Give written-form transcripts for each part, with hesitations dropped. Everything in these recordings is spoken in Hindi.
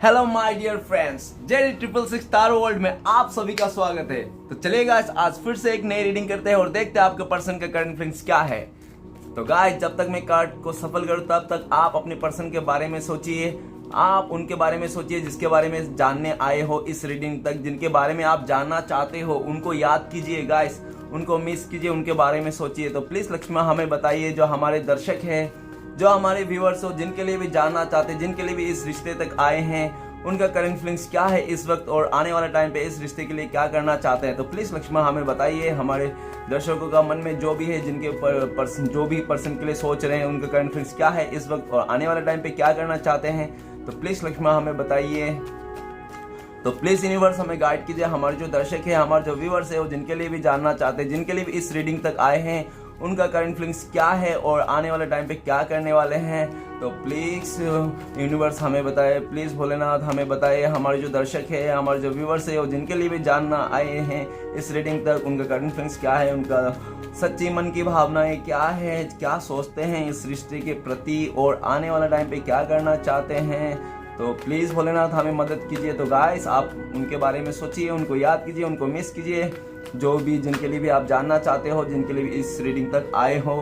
Hello my dear friends, JD 666 tarot world में आप सभी का स्वागत है। तो चलिए गाइस, आज फिर से एक नई रीडिंग करते हैं और देखते हैं आपके पर्सन का करंट फीलिंग्स क्या है। तो गाइस, जब तक मैं कार्ड को सफल करूं तब तक आप अपने पर्सन के बारे में सोचिए। आप उनके बारे में सोचिए जिसके बारे में जानने आए हो इस रीडिंग तक, जिनके बारे में आप जानना चाहते हो उनको याद कीजिए गाइस, उनको मिस कीजिए, उनके बारे में सोचिए। तो प्लीज लक्ष्मण हमें बताइए, जो हमारे दर्शक है, जो हमारे व्यूअर्स हो, जिनके लिए भी जानना चाहते, जिनके लिए भी इस रिश्ते तक आए हैं, उनका करंट फीलिंग्स क्या है इस वक्त और आने वाले टाइम पे इस रिश्ते के लिए क्या करना चाहते हैं। तो प्लीज लक्ष्मण हमें बताइए, हमारे दर्शकों का मन में जो भी है, जिनके पर्सन जो भी पर्सन के लिए सोच रहे हैं, उनका करंट फीलिंग्स क्या है इस वक्त और आने वाले टाइम पे क्या करना चाहते हैं। तो प्लीज लक्ष्मण हमें बताइए। तो प्लीज यूनिवर्स हमें गाइड कीजिए, हमारे जो दर्शक है, हमारे जो व्यूअर्स है, वो जिनके लिए भी जानना चाहते हैं, जिनके लिए भी इस रीडिंग तक आए हैं, उनका करंट फीलिंग्स क्या है और आने वाले टाइम पे क्या करने वाले हैं। तो प्लीज यूनिवर्स हमें बताए, प्लीज भोलेनाथ हमें बताए, हमारे जो दर्शक है, हमारे जो व्यूअर्स है, वो जिनके लिए भी जानना आए हैं इस रीडिंग तक, उनका करंट फीलिंग्स क्या है, उनका सच्ची मन की भावनाएं क्या है, क्या सोचते हैं इस रिश्ते के प्रति और आने वाला टाइम पे क्या करना चाहते हैं। तो प्लीज भोलेनाथ हमें मदद कीजिए। तो गाइस, आप उनके बारे में सोचिए, उनको याद कीजिए, उनको मिस कीजिए, जो भी जिनके लिए भी आप जानना चाहते हो, जिनके लिए भी इस रीडिंग तक आए हो।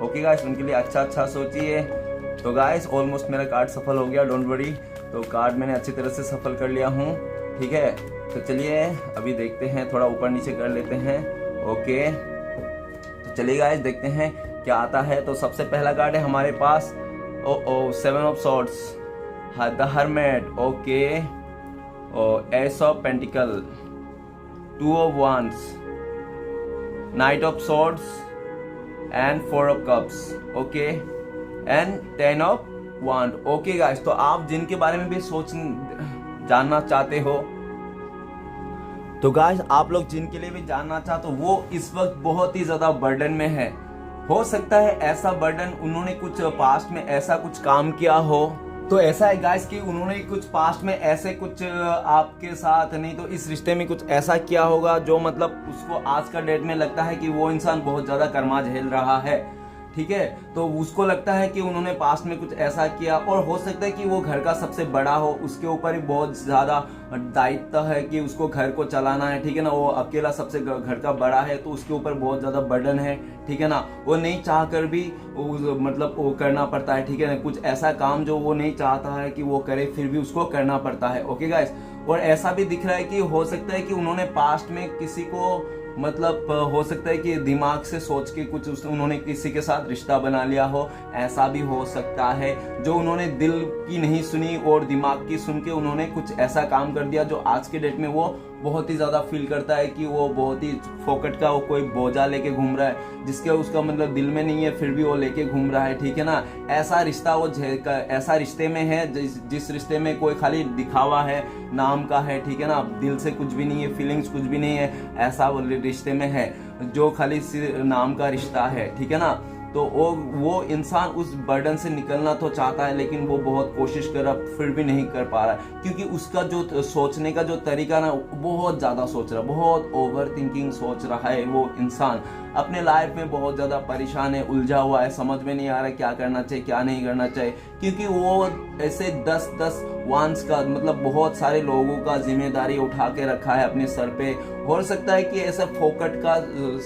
ओके गाइस, उनके लिए अच्छा सोचिए। तो गाइस, ऑलमोस्ट मेरा कार्ड सफल हो गया, डोंट वरी। तो कार्ड मैंने अच्छी तरह से सफल कर लिया हूँ, ठीक है। तो चलिए अभी देखते हैं, थोड़ा ऊपर नीचे कर लेते हैं। ओके, तो चलिए गाइस देखते हैं क्या आता है। तो सबसे पहला कार्ड है हमारे पास seven of swords, the hermit, okay, ace of pentacles, two of wands, knight of swords and four of cups, okay, and 10 of wand। Okay guys, तो आप जिनके बारे में भी जानना चाहते हो, तो गाइस आप लोग जिनके लिए भी जानना चाहते हो, वो इस वक्त बहुत ही ज्यादा बर्डन में है। हो सकता है ऐसा बर्डन, उन्होंने कुछ पास्ट में ऐसा कुछ काम किया हो। तो ऐसा है गाइस कि उन्होंने कुछ पास्ट में ऐसे कुछ आपके साथ, नहीं तो इस रिश्ते में कुछ ऐसा किया होगा जो मतलब उसको आज का डेट में लगता है कि वो इंसान बहुत ज्यादा कर्मा झेल रहा है, ठीक है। तो उसको लगता है कि उन्होंने पास्ट में कुछ ऐसा किया, और हो सकता है कि वो घर का सबसे बड़ा हो, उसके ऊपर ही बहुत ज्यादा दायित्व है कि उसको घर को चलाना है, ठीक है ना। वो अकेला सबसे घर का बड़ा है, तो उसके ऊपर बहुत ज्यादा बर्डन है, ठीक है ना। वो नहीं चाह कर भी मतलब वो करना पड़ता है, ठीक है ना। कुछ ऐसा काम जो वो नहीं चाहता है कि वो करे, फिर भी उसको करना पड़ता है। ओके गाइस, और ऐसा भी दिख रहा है कि हो सकता है कि उन्होंने पास्ट में किसी को मतलब हो सकता है कि दिमाग से सोच के कुछ उन्होंने किसी के साथ रिश्ता बना लिया हो, ऐसा भी हो सकता है। जो उन्होंने दिल की नहीं सुनी और दिमाग की सुन के उन्होंने कुछ ऐसा काम कर दिया जो आज के डेट में वो बहुत ही ज्यादा फील करता है कि वो बहुत ही फोकट का वो कोई बोझा लेके घूम रहा है, जिसके उसका मतलब दिल में नहीं है, फिर भी वो लेके घूम रहा है, ठीक है ना। ऐसा रिश्ता वो ऐसा रिश्ते में है जिस रिश्ते में कोई खाली दिखावा है, नाम का है, ठीक है ना। दिल से कुछ भी नहीं है, फीलिंग्स कुछ भी नहीं है, ऐसा वो रिश्ते में है जो खाली नाम का रिश्ता है, ठीक है ना। तो वो इंसान उस बर्डन से निकलना तो चाहता है, लेकिन वो बहुत कोशिश कर रहा, फिर भी नहीं कर पा रहा, क्योंकि उसका जो सोचने का जो तरीका ना, बहुत ज्यादा सोच रहा, बहुत ओवर थिंकिंग सोच रहा है। वो इंसान अपने लाइफ में बहुत ज्यादा परेशान है, उलझा हुआ है, समझ में नहीं आ रहा क्या करना चाहिए क्या नहीं करना चाहिए, क्योंकि वो ऐसे 10 वांस का मतलब बहुत सारे लोगों का जिम्मेदारी उठा के रखा है अपने सर पे। हो सकता है कि ऐसा फोकट का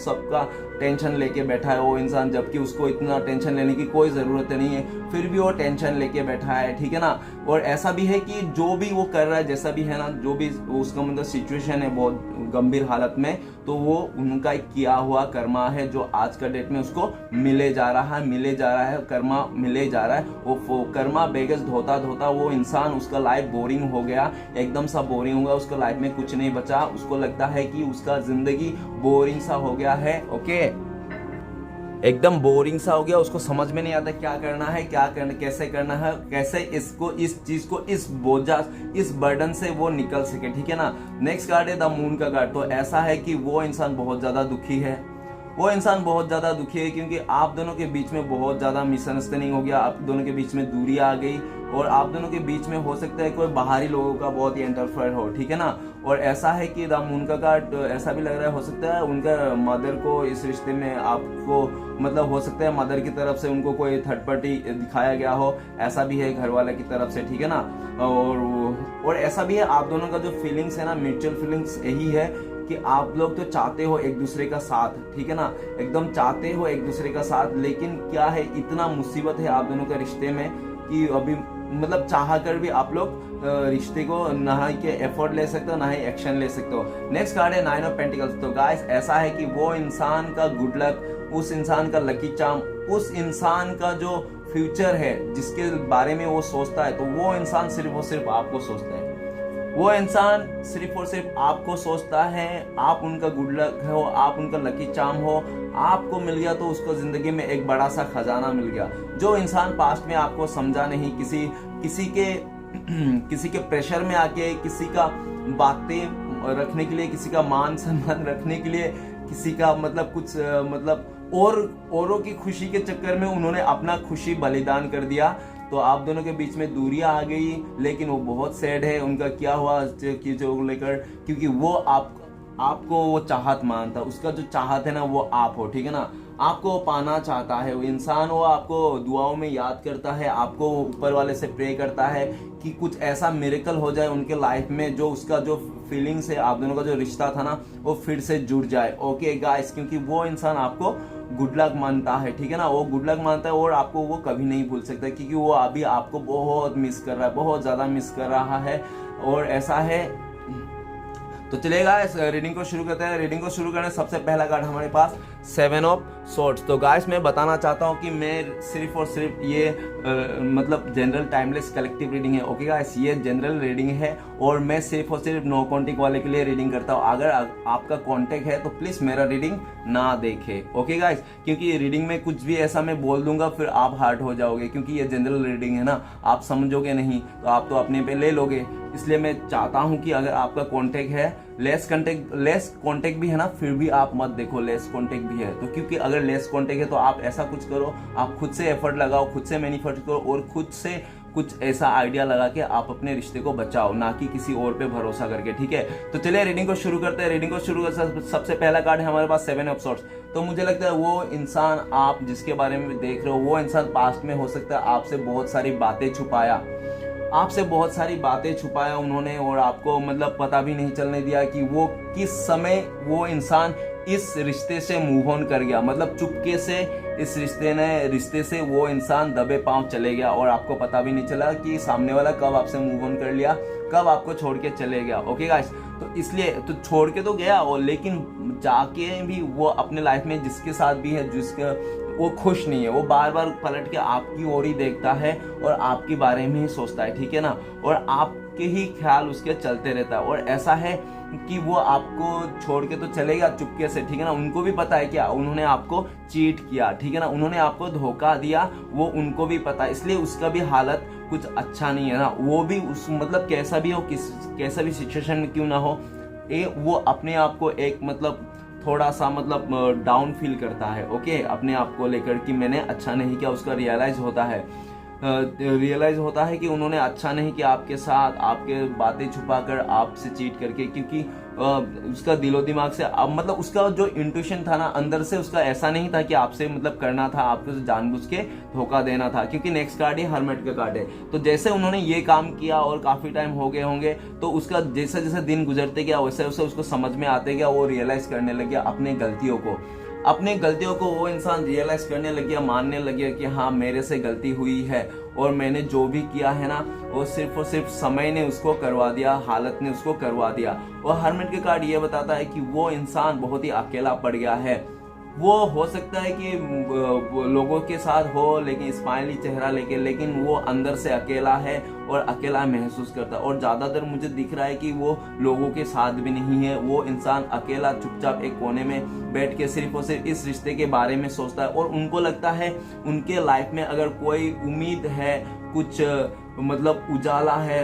सबका टेंशन लेके बैठा है वो इंसान, जबकि उसको इतना टेंशन लेने की कोई जरूरत नहीं है, फिर भी वो टेंशन लेके बैठा है, ठीक है ना। और ऐसा भी है कि जो भी वो कर रहा है, जैसा भी है ना, जो भी उसका मतलब सिचुएशन है बहुत गंभीर हालत में, तो वो उनका एक किया हुआ कर्मा है जो आज का डेट में उसको मिले जा रहा है, कर्मा मिले जा रहा है। वो कर्मा बेगस धोता धोता वो इंसान, उसका लाइफ बोरिंग हो गया, एकदम सा बोरिंग हो गया, उसका लाइफ में कुछ नहीं बचा, उसको लगता है कि उसका जिंदगी बोरिंग सा हो गया है, ओके, एकदम बोरिंग सा हो गया। उसको समझ में नहीं आता क्या करना है, कैसे करना है, कैसे इसको, इस चीज को, इस बोझा, इस बर्डन से वो निकल सके, ठीक है ना। नेक्स्ट कार्ड है द मून का कार्ड। तो ऐसा है कि वो इंसान बहुत ज्यादा दुखी है, वो इंसान बहुत ज्यादा दुखी है, क्योंकि आप दोनों के बीच में बहुत ज्यादा मिसअंडरस्टैंडिंग हो गया, आप दोनों के बीच में दूरी आ गई, और आप दोनों के बीच में हो सकता है कोई बाहरी लोगों का बहुत ही इंटरफेयर हो, ठीक है ना। और ऐसा है कि द मून का कार्ड ऐसा भी लग रहा है, हो सकता है उनका मदर को इस रिश्ते में आपको मतलब हो सकता है मदर की तरफ से उनको कोई थर्ड पार्टी दिखाया गया हो, ऐसा भी है घर वाले की तरफ से, ठीक है ना। और ऐसा भी है आप दोनों का जो फीलिंग्स है ना, म्यूचुअल फीलिंग्स यही है कि आप लोग तो चाहते हो एक दूसरे का साथ, ठीक है ना, एकदम चाहते हो एक दूसरे का साथ, लेकिन क्या है इतना मुसीबत है आप दोनों के रिश्ते में कि अभी मतलब चाह कर भी आप लोग रिश्ते को ना ही के एफर्ट ले सकते हो ना ही एक्शन ले सकते हो। नेक्स्ट कार्ड है 9 ऑफ पेंटिकल्स। तो गाइस ऐसा है कि वो इंसान का गुड लक, उस इंसान का लकी चार्म, उस इंसान का जो फ्यूचर है जिसके बारे में वो सोचता है, तो वो इंसान सिर्फ और सिर्फ आपको सोचता है। वो इंसान सिर्फ और सिर्फ आपको सोचता है, आप उनका गुड लक हो, आप उनका लकी चार्म हो, आपको मिल गया तो उसको जिंदगी में एक बड़ा सा खजाना मिल गया। जो इंसान पास्ट में आपको समझा नहीं, किसी के प्रेशर में आके, किसी का बातें रखने के लिए, किसी का मान सम्मान रखने के लिए, किसी का मतलब कुछ मतलब औरों की खुशी के चक्कर में उन्होंने अपना खुशी बलिदान कर दिया, तो आप दोनों के बीच में दूरियां आ गई। लेकिन वो बहुत सैड है, उनका क्या हुआ चीजों को लेकर, क्योंकि वो आपको वो चाहत मानता, उसका जो चाहत है ना वो आप हो, ठीक है ना। आपको पाना चाहता है वो इंसान, वो आपको दुआओं में याद करता है, आपको ऊपर वाले से प्रे करता है कि कुछ ऐसा मिरेकल हो जाए उनके लाइफ में, जो उसका जो फीलिंग्स है, आप दोनों का जो रिश्ता था ना वो फिर से जुड़ जाए। ओके गाइस, क्योंकि वो इंसान आपको गुड लक मानता है, ठीक है ना, वो गुड लक मानता है और आपको वो कभी नहीं भूल सकता, क्योंकि वो अभी आपको बहुत मिस कर रहा है, बहुत ज्यादा मिस कर रहा है। और ऐसा है, तो चलेगा इस रीडिंग को शुरू करते हैं। रीडिंग को शुरू करने सबसे पहला कार्ड हमारे पास 7 ऑफ सोर्ड्स। तो गाइस मैं बताना चाहता हूँ कि मैं सिर्फ और सिर्फ ये मतलब जनरल टाइमलेस कलेक्टिव रीडिंग है। ओके गाइस, ये जनरल रीडिंग है और मैं सिर्फ और सिर्फ नो कॉन्टेक्ट वाले के लिए रीडिंग करता हूँ। अगर आपका कॉन्टेक्ट है तो प्लीज मेरा रीडिंग ना देखे। ओके गाइस, क्योंकि रीडिंग में कुछ भी ऐसा मैं बोल दूंगा फिर आप हर्ट हो जाओगे, क्योंकि ये जनरल रीडिंग है ना, आप समझोगे नहीं तो आप तो अपने पे ले लोगे। इसलिए मैं चाहता हूं कि अगर आपका कांटेक्ट है, लेस कांटेक्ट भी है ना, फिर भी आप मत देखो, लेस कांटेक्ट भी है तो, क्योंकि अगर लेस कांटेक्ट है तो आप ऐसा कुछ करो, आप खुद से एफर्ट लगाओ, खुद से मैनिफेस्ट करो और खुद से कुछ ऐसा आइडिया लगा के आप अपने रिश्ते को बचाओ, ना कि किसी और पे भरोसा करके, ठीक है। तो चलिए रीडिंग को शुरू करते हैं। रीडिंग को शुरू कर सबसे पहला कार्ड है हमारे पास 7 ऑफ सोर्ड्स। तो मुझे लगता है वो इंसान आप जिसके बारे में देख रहे हो, वो इंसान पास्ट में हो सकता है आपसे बहुत सारी बातें छुपाया उन्होंने, और आपको मतलब पता भी नहीं चलने दिया कि वो किस समय वो इंसान इस रिश्ते से मूव ऑन कर गया, मतलब चुपके से इस रिश्ते से वो इंसान दबे पांव चले गया और आपको पता भी नहीं चला कि सामने वाला कब आपसे मूव ऑन कर लिया, कब आपको छोड़ के चले गया। ओके गाइस, तो इसलिए तो छोड़ के तो गया वो, लेकिन जाके भी वो अपने लाइफ में जिसके साथ भी है, जिसका वो खुश नहीं है, वो बार बार पलट के आपकी ओर ही देखता है और आपके बारे में ही सोचता है, ठीक है ना, और आपके ही ख्याल उसके चलते रहता है। और ऐसा है कि वो आपको छोड़ के तो चलेगा चुपके से, ठीक है ना, उनको भी पता है क्या उन्होंने आपको चीट किया, ठीक है ना, उन्होंने आपको धोखा दिया, वो उनको भी पता है, इसलिए उसका भी हालत कुछ अच्छा नहीं है ना, वो भी उस मतलब कैसा भी हो, कैसा भी सिचुएशन में क्यों ना हो, वो अपने आप को एक मतलब थोड़ा सा मतलब डाउन फील करता है। ओके, अपने आप को लेकर कि मैंने अच्छा नहीं किया, उसका रियलाइज होता है कि उन्होंने अच्छा नहीं किया आपके साथ, आपके बातें छुपाकर, आपसे चीट करके, क्योंकि उसका दिलो दिमाग से मतलब उसका जो इंट्यूशन था ना अंदर से, उसका ऐसा नहीं था कि आपसे मतलब करना था, आपको जानबूझ के धोखा देना था। क्योंकि नेक्स्ट कार्ड ही हर्मिट का कार्ड है, तो जैसे उन्होंने ये काम किया और काफी टाइम हो गए होंगे, तो उसका जैसे जैसे दिन गुजरते गया वैसे वैसे उसको समझ में आते गया, वो रियलाइज करने लग गया अपने गलतियों को वो इंसान रियलाइज करने लग गया, मानने लग गया कि हाँ मेरे से गलती हुई है और मैंने जो भी किया है ना वो सिर्फ और सिर्फ समय ने उसको करवा दिया, हालत ने उसको करवा दिया। और हर्मिट के कार्ड ये बताता है कि वो इंसान बहुत ही अकेला पड़ गया है। वो हो सकता है कि लोगों के साथ हो, लेकिन स्माइली चेहरा लेके, लेकिन वो अंदर से अकेला है और अकेला महसूस करता है। और ज्यादातर मुझे दिख रहा है कि वो लोगों के साथ भी नहीं है, वो इंसान अकेला चुपचाप एक कोने में बैठ के सिर्फ और सिर्फ इस रिश्ते के बारे में सोचता है। और उनको लगता है उनके लाइफ में अगर कोई उम्मीद है, कुछ मतलब उजाला है,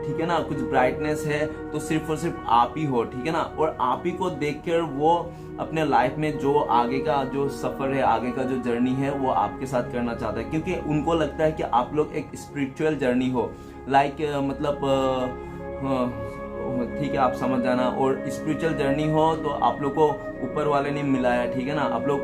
ठीक है ना, कुछ ब्राइटनेस है तो सिर्फ और सिर्फ आप ही हो, ठीक है ना। और आप ही को देखकर वो अपने लाइफ में जो आगे का जो सफर है, आगे का जो जर्नी है वो आपके साथ करना चाहता है, क्योंकि उनको लगता है कि आप लोग एक स्पिरिचुअल जर्नी हो, लाइक ठीक है, आप समझ जाना। और स्पिरिचुअल जर्नी हो तो आप लोग को ऊपर वाले ने मिलाया, ठीक है ना। आप लोग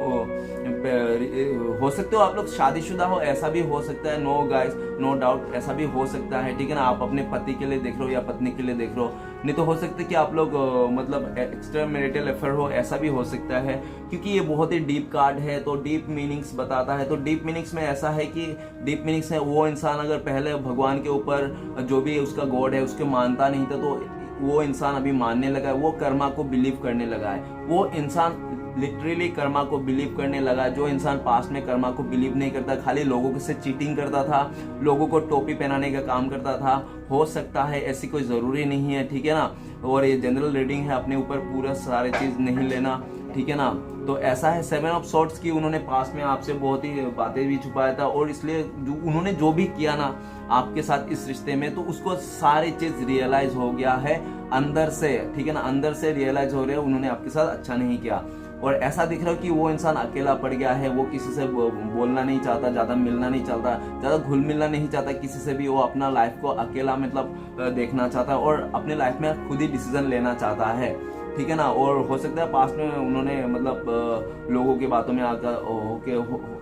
हो सकते हो आप लोग शादीशुदा हो, ऐसा भी हो सकता है, नो गाइस, नो डाउट, ऐसा भी हो सकता है, ठीक है ना। आप अपने पति के लिए देख रहे हो या पत्नी के लिए देख रहे हो, नहीं तो हो सकता है कि आप लोग मतलब एक्स्ट्रा मैरिटल अफेयर हो, ऐसा भी हो सकता है। क्योंकि ये बहुत ही डीप कार्ड है तो डीप मीनिंग्स बताता है। तो डीप मीनिंग्स में ऐसा है कि डीप मीनिंग्स है, वो इंसान अगर पहले भगवान के ऊपर जो भी उसका गॉड है उसके मानता नहीं था, तो वो इंसान अभी मानने लगा है, वो कर्मा को बिलीव करने लगा है। वो इंसान लिटरली कर्मा को बिलीव करने लगा। जो इंसान पास्ट में कर्मा को बिलीव नहीं करता, खाली लोगों से चीटिंग करता था, लोगों को टोपी पहनाने का काम करता था, हो सकता है, ऐसी कोई जरूरी नहीं है, ठीक है ना। और ये जनरल रीडिंग है, अपने ऊपर पूरा सारे चीज नहीं लेना, ठीक है ना। तो ऐसा है, 7 ऑफ सॉर्ड्स की उन्होंने पास में आपसे बहुत ही बातें भी छुपाया था, और इसलिए उन्होंने जो भी किया ना आपके साथ इस रिश्ते में, तो उसको सारी चीज रियलाइज हो गया है अंदर से, ठीक है ना। अंदर से रियलाइज हो रहे हैं उन्होंने आपके साथ अच्छा नहीं किया। और ऐसा दिख रहा है कि वो इंसान अकेला पड़ गया है, वो किसी से बोलना नहीं चाहता, ज्यादा मिलना नहीं चाहता, ज्यादा घुल मिलना नहीं चाहता किसी से भी। वो अपना लाइफ को अकेला मतलब देखना चाहता है और अपने लाइफ में खुद ही डिसीजन लेना चाहता है, ठीक है ना। और हो सकता है पास्ट में उन्होंने मतलब लोगों की बातों में आकर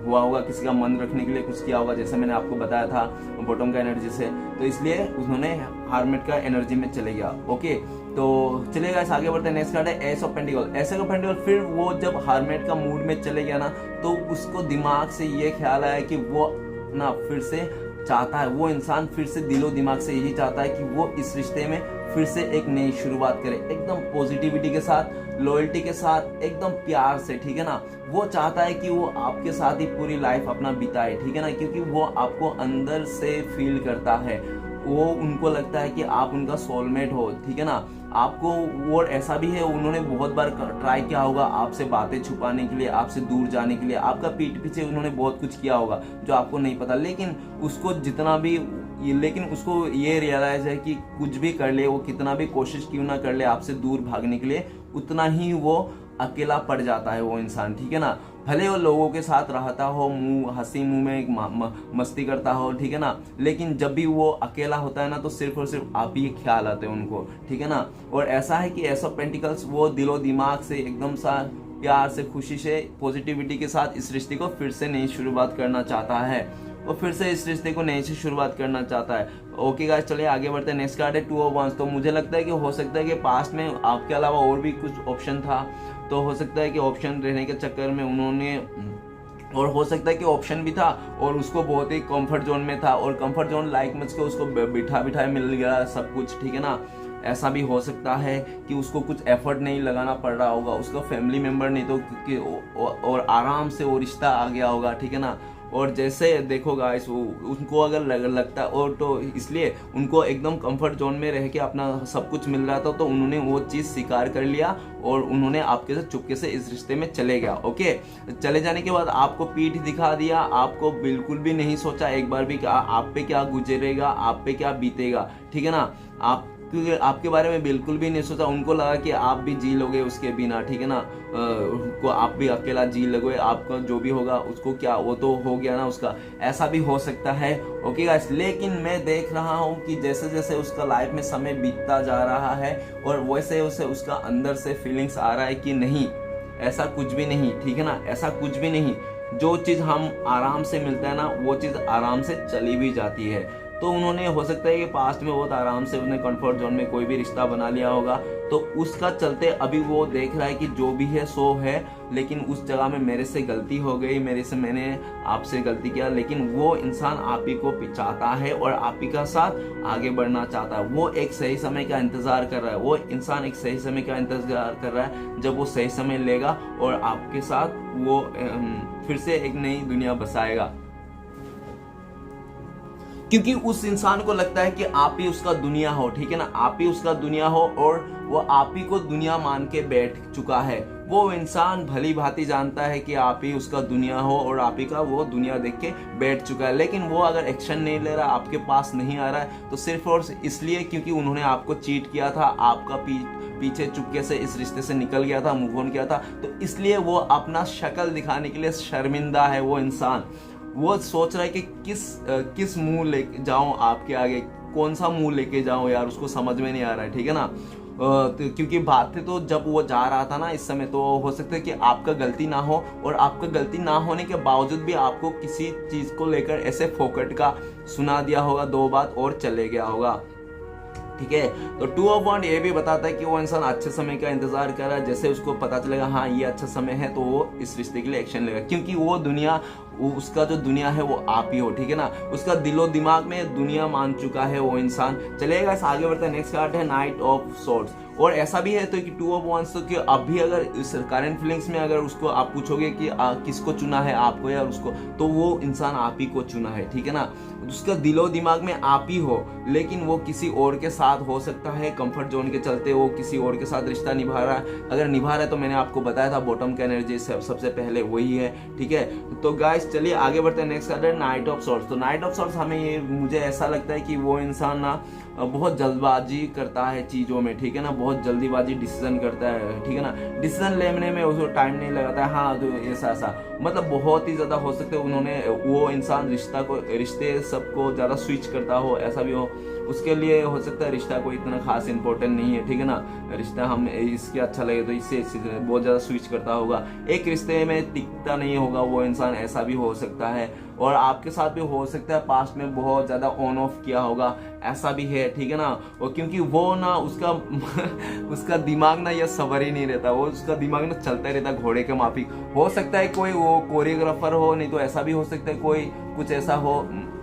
हुआ होगा, किसी का मन रखने के लिए कुछ किया होगा, जैसे मैंने आपको बताया था बॉटम का एनर्जी से, तो इसलिए उन्होंने हार्मिट का एनर्जी में चले गया। ओके, तो चलिएगा इस आगे बढ़ते हैं। नेक्स्ट कार्ड है S of pentacle. S of pentacle, फिर वो जब हार्मिट का मूड में चले गया ना, तो उसको दिमाग से ये ख्याल आया कि वो ना फिर से चाहता है, वो इंसान फिर से दिलो दिमाग से यही चाहता है कि वो इस रिश्ते में फिर से एक नई शुरुआत करे, एकदम पॉजिटिविटी के साथ, लॉयल्टी के साथ, एकदम प्यार से, ठीक है ना। वो चाहता है कि वो आपके साथ ही पूरी लाइफ अपना बिताए, ठीक है ना, क्योंकि वो आपको अंदर से फील करता है। वो उनको लगता है कि आप उनका सोलमेट हो, ठीक है ना। आपको वो ऐसा भी है, उन्होंने बहुत बार ट्राई किया होगा आपसे बातें छुपाने के लिए, आपसे दूर जाने के लिए, आपका पीठ पीछे उन्होंने बहुत कुछ किया होगा जो आपको नहीं पता, लेकिन उसको जितना भी लेकिन उसको ये रियलाइज है कि कुछ भी कर ले, वो कितना भी कोशिश क्यों ना कर ले आपसे दूर भागने के लिए, उतना ही वो अकेला पड़ जाता है वो इंसान, ठीक है ना। भले वो लोगों के साथ रहता हो, मुंह हंसी मुंह में मस्ती करता हो, ठीक है ना, लेकिन जब भी वो अकेला होता है ना, तो सिर्फ और सिर्फ आप ही ख्याल आते हैं उनको, ठीक है ना। और ऐसा है कि एस ऑफ पेंटिकल्स वो दिलो दिमाग से एकदम सा प्यार से, खुशी से, पॉजिटिविटी के साथ इस रिश्ते को फिर से नई शुरुआत करना चाहता है, वो फिर से इस रिश्ते को नई से शुरुआत करना चाहता है। ओके गाइस, चलिए आगे बढ़ते हैं। नेक्स्ट कार्ड है 2 ऑफ वांस। तो मुझे लगता है कि हो सकता है कि पास्ट में आपके अलावा और भी कुछ ऑप्शन था, तो हो सकता है कि ऑप्शन रहने के चक्कर में उन्होंने, और हो सकता है कि ऑप्शन भी था और उसको बहुत ही कंफर्ट जोन में था, और कंफर्ट जोन लाइक मच के उसको बिठाए मिल गया सब कुछ, ठीक है ना। ऐसा भी हो सकता है कि उसको कुछ एफर्ट नहीं लगाना पड़ रहा होगा, उसका फैमिली मेंबर नहीं तो और आराम से वो रिश्ता आ गया होगा, ठीक है ना। और जैसे देखो गाइस, उनको अगर लगता और तो इसलिए उनको एकदम कंफर्ट जोन में रह के अपना सब कुछ मिल रहा था, तो उन्होंने वो चीज़ स्वीकार कर लिया और उन्होंने आपके साथ चुपके से इस रिश्ते में चले गया। ओके, चले जाने के बाद आपको पीठ दिखा दिया, आपको बिल्कुल भी नहीं सोचा एक बार भी कि आप पे क्या गुजरेगा, आप पे क्या बीतेगा, ठीक है ना। आपके बारे में बिल्कुल भी नहीं सोचा, उनको लगा कि आप भी जी लोगे उसके बिना, ठीक है ना, को आप भी अकेला जी लोगे, आपका जो भी होगा उसको क्या, वो तो हो गया ना उसका, ऐसा भी हो सकता है। ओके गाइस, लेकिन मैं देख रहा हूँ कि जैसे जैसे उसका लाइफ में समय बीतता जा रहा है और वैसे वैसे उसका अंदर से फीलिंग्स आ रहा है कि नहीं, ऐसा कुछ भी नहीं, ठीक है ना, ऐसा कुछ भी नहीं। जो चीज हम आराम से मिलता है ना, वो चीज आराम से चली भी जाती है। तो उन्होंने हो सकता है कि पास्ट में बहुत आराम से उन्हें कंफर्ट जोन में कोई भी रिश्ता बना लिया होगा, तो उसका चलते अभी वो देख रहा है कि जो भी है सो है, लेकिन उस जगह में मेरे से गलती हो गई, मैंने आपसे गलती किया, लेकिन वो इंसान आप ही को चाहता है और आप ही का साथ आगे बढ़ना चाहता है। वो एक सही समय का इंतजार कर रहा है, वो इंसान एक सही समय का इंतजार कर रहा है, जब वो सही समय लेगा और आपके साथ वो फिर से एक नई दुनिया बसाएगा। क्योंकि उस इंसान को लगता है कि आप ही उसका दुनिया हो, ठीक है ना, आप ही उसका दुनिया हो और वो आप ही को दुनिया मान के बैठ चुका है। वो इंसान भली भांति जानता है कि आप ही उसका दुनिया हो और आप ही का वो दुनिया देख के बैठ चुका है, लेकिन वो अगर एक्शन नहीं ले रहा, आपके पास नहीं आ रहा है, तो सिर्फ और इसलिए क्योंकि उन्होंने आपको चीट किया था, आपका पीछे चुपके से इस रिश्ते से निकल गया था, मूव ऑन किया था, तो इसलिए वो अपना शक्ल दिखाने के लिए शर्मिंदा है। वो इंसान वो सोच रहा है कि किस मुंह लेके जाऊं आपके आगे, कौन सा मुंह लेके जाऊं यार, उसको समझ में नहीं आ रहा है, ठीक है ना। तो क्योंकि बात थी तो जब वो जा रहा था ना इस समय, तो हो सकता है कि आपका गलती ना हो और आपका गलती ना होने के बावजूद भी आपको किसी चीज को लेकर ऐसे फोकट का सुना दिया होगा, 2 बात और चले गया होगा, ठीक है। तो 2 ऑफ वांड ये भी बताता है कि वो इंसान अच्छे समय का इंतजार कर रहा है, जैसे उसको पता चलेगा हाँ ये अच्छा समय है तो वो इस रिश्ते के लिए एक्शन लेगा, क्योंकि वो दुनिया, उसका जो दुनिया है वो आप ही हो, ठीक है ना। उसका दिलो दिमाग में दुनिया मान चुका है वो इंसान। चलेगा, इस आगे बढ़ते हैं। नेक्स्ट कार्ड है नाइट ऑफ सोर्ड्स। और ऐसा भी है तो कि 2 ऑफ वांड्स, तो कि अभी अगर इस करंट फीलिंग्स में अगर उसको आप पूछोगे कि किसको चुना है, आपको या उसको, तो वो इंसान आप ही को चुना है, ठीक है ना। उसका दिलो दिमाग में आप ही हो, लेकिन वो किसी और के साथ हो सकता है, कंफर्ट जोन के चलते वो किसी और के साथ रिश्ता निभा रहा है। अगर निभा रहा है तो मैंने आपको बताया था बॉटम का एनर्जी सबसे पहले वही है, ठीक है। तो गाइस चलिए आगे बढ़ते हैं। नेक्स्ट कार्ड है नाइट ऑफ सॉर्ड्स। तो नाइट ऑफ सॉर्ड्स हमें ये, मुझे ऐसा लगता है कि वो इंसान ना बहुत जल्दबाजी करता है चीज़ों में, ठीक है ना, बहुत जल्दीबाजी डिसीजन करता है, ठीक है ना। डिसीजन लेने में उसको टाइम नहीं लगाता है, हाँ तो ऐसा मतलब बहुत ही ज़्यादा हो सकता है उन्होंने, वो इंसान रिश्ते सबको ज़्यादा स्विच करता हो, ऐसा भी हो। उसके लिए हो सकता है रिश्ता कोई इतना खास इंपॉर्टेंट नहीं है, ठीक है ना, रिश्ता हम इसके अच्छा लगे तो इससे बहुत ज़्यादा स्विच करता होगा, एक रिश्ते में टिकता नहीं होगा वो इंसान, ऐसा भी हो सकता है। और आपके साथ भी हो सकता है पास्ट में बहुत ज़्यादा ऑन ऑफ किया होगा, ऐसा भी है, ठीक है ना। और क्योंकि वो ना उसका उसका दिमाग ना ये सबर ही नहीं रहता, वो उसका दिमाग ना चलता रहता घोड़े के माफिक। हो सकता है कोई वो कोरियोग्राफर हो, नहीं तो ऐसा भी हो सकता है कोई कुछ ऐसा हो,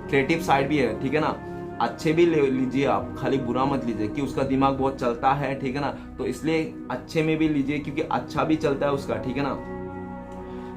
क्रिएटिव साइड भी है, ठीक है ना। अच्छे भी ले लीजिए आप, खाली बुरा मत लीजिए कि उसका दिमाग बहुत चलता है, ठीक है ना, तो इसलिए अच्छे में भी लीजिए क्योंकि अच्छा भी चलता है उसका, ठीक है ना।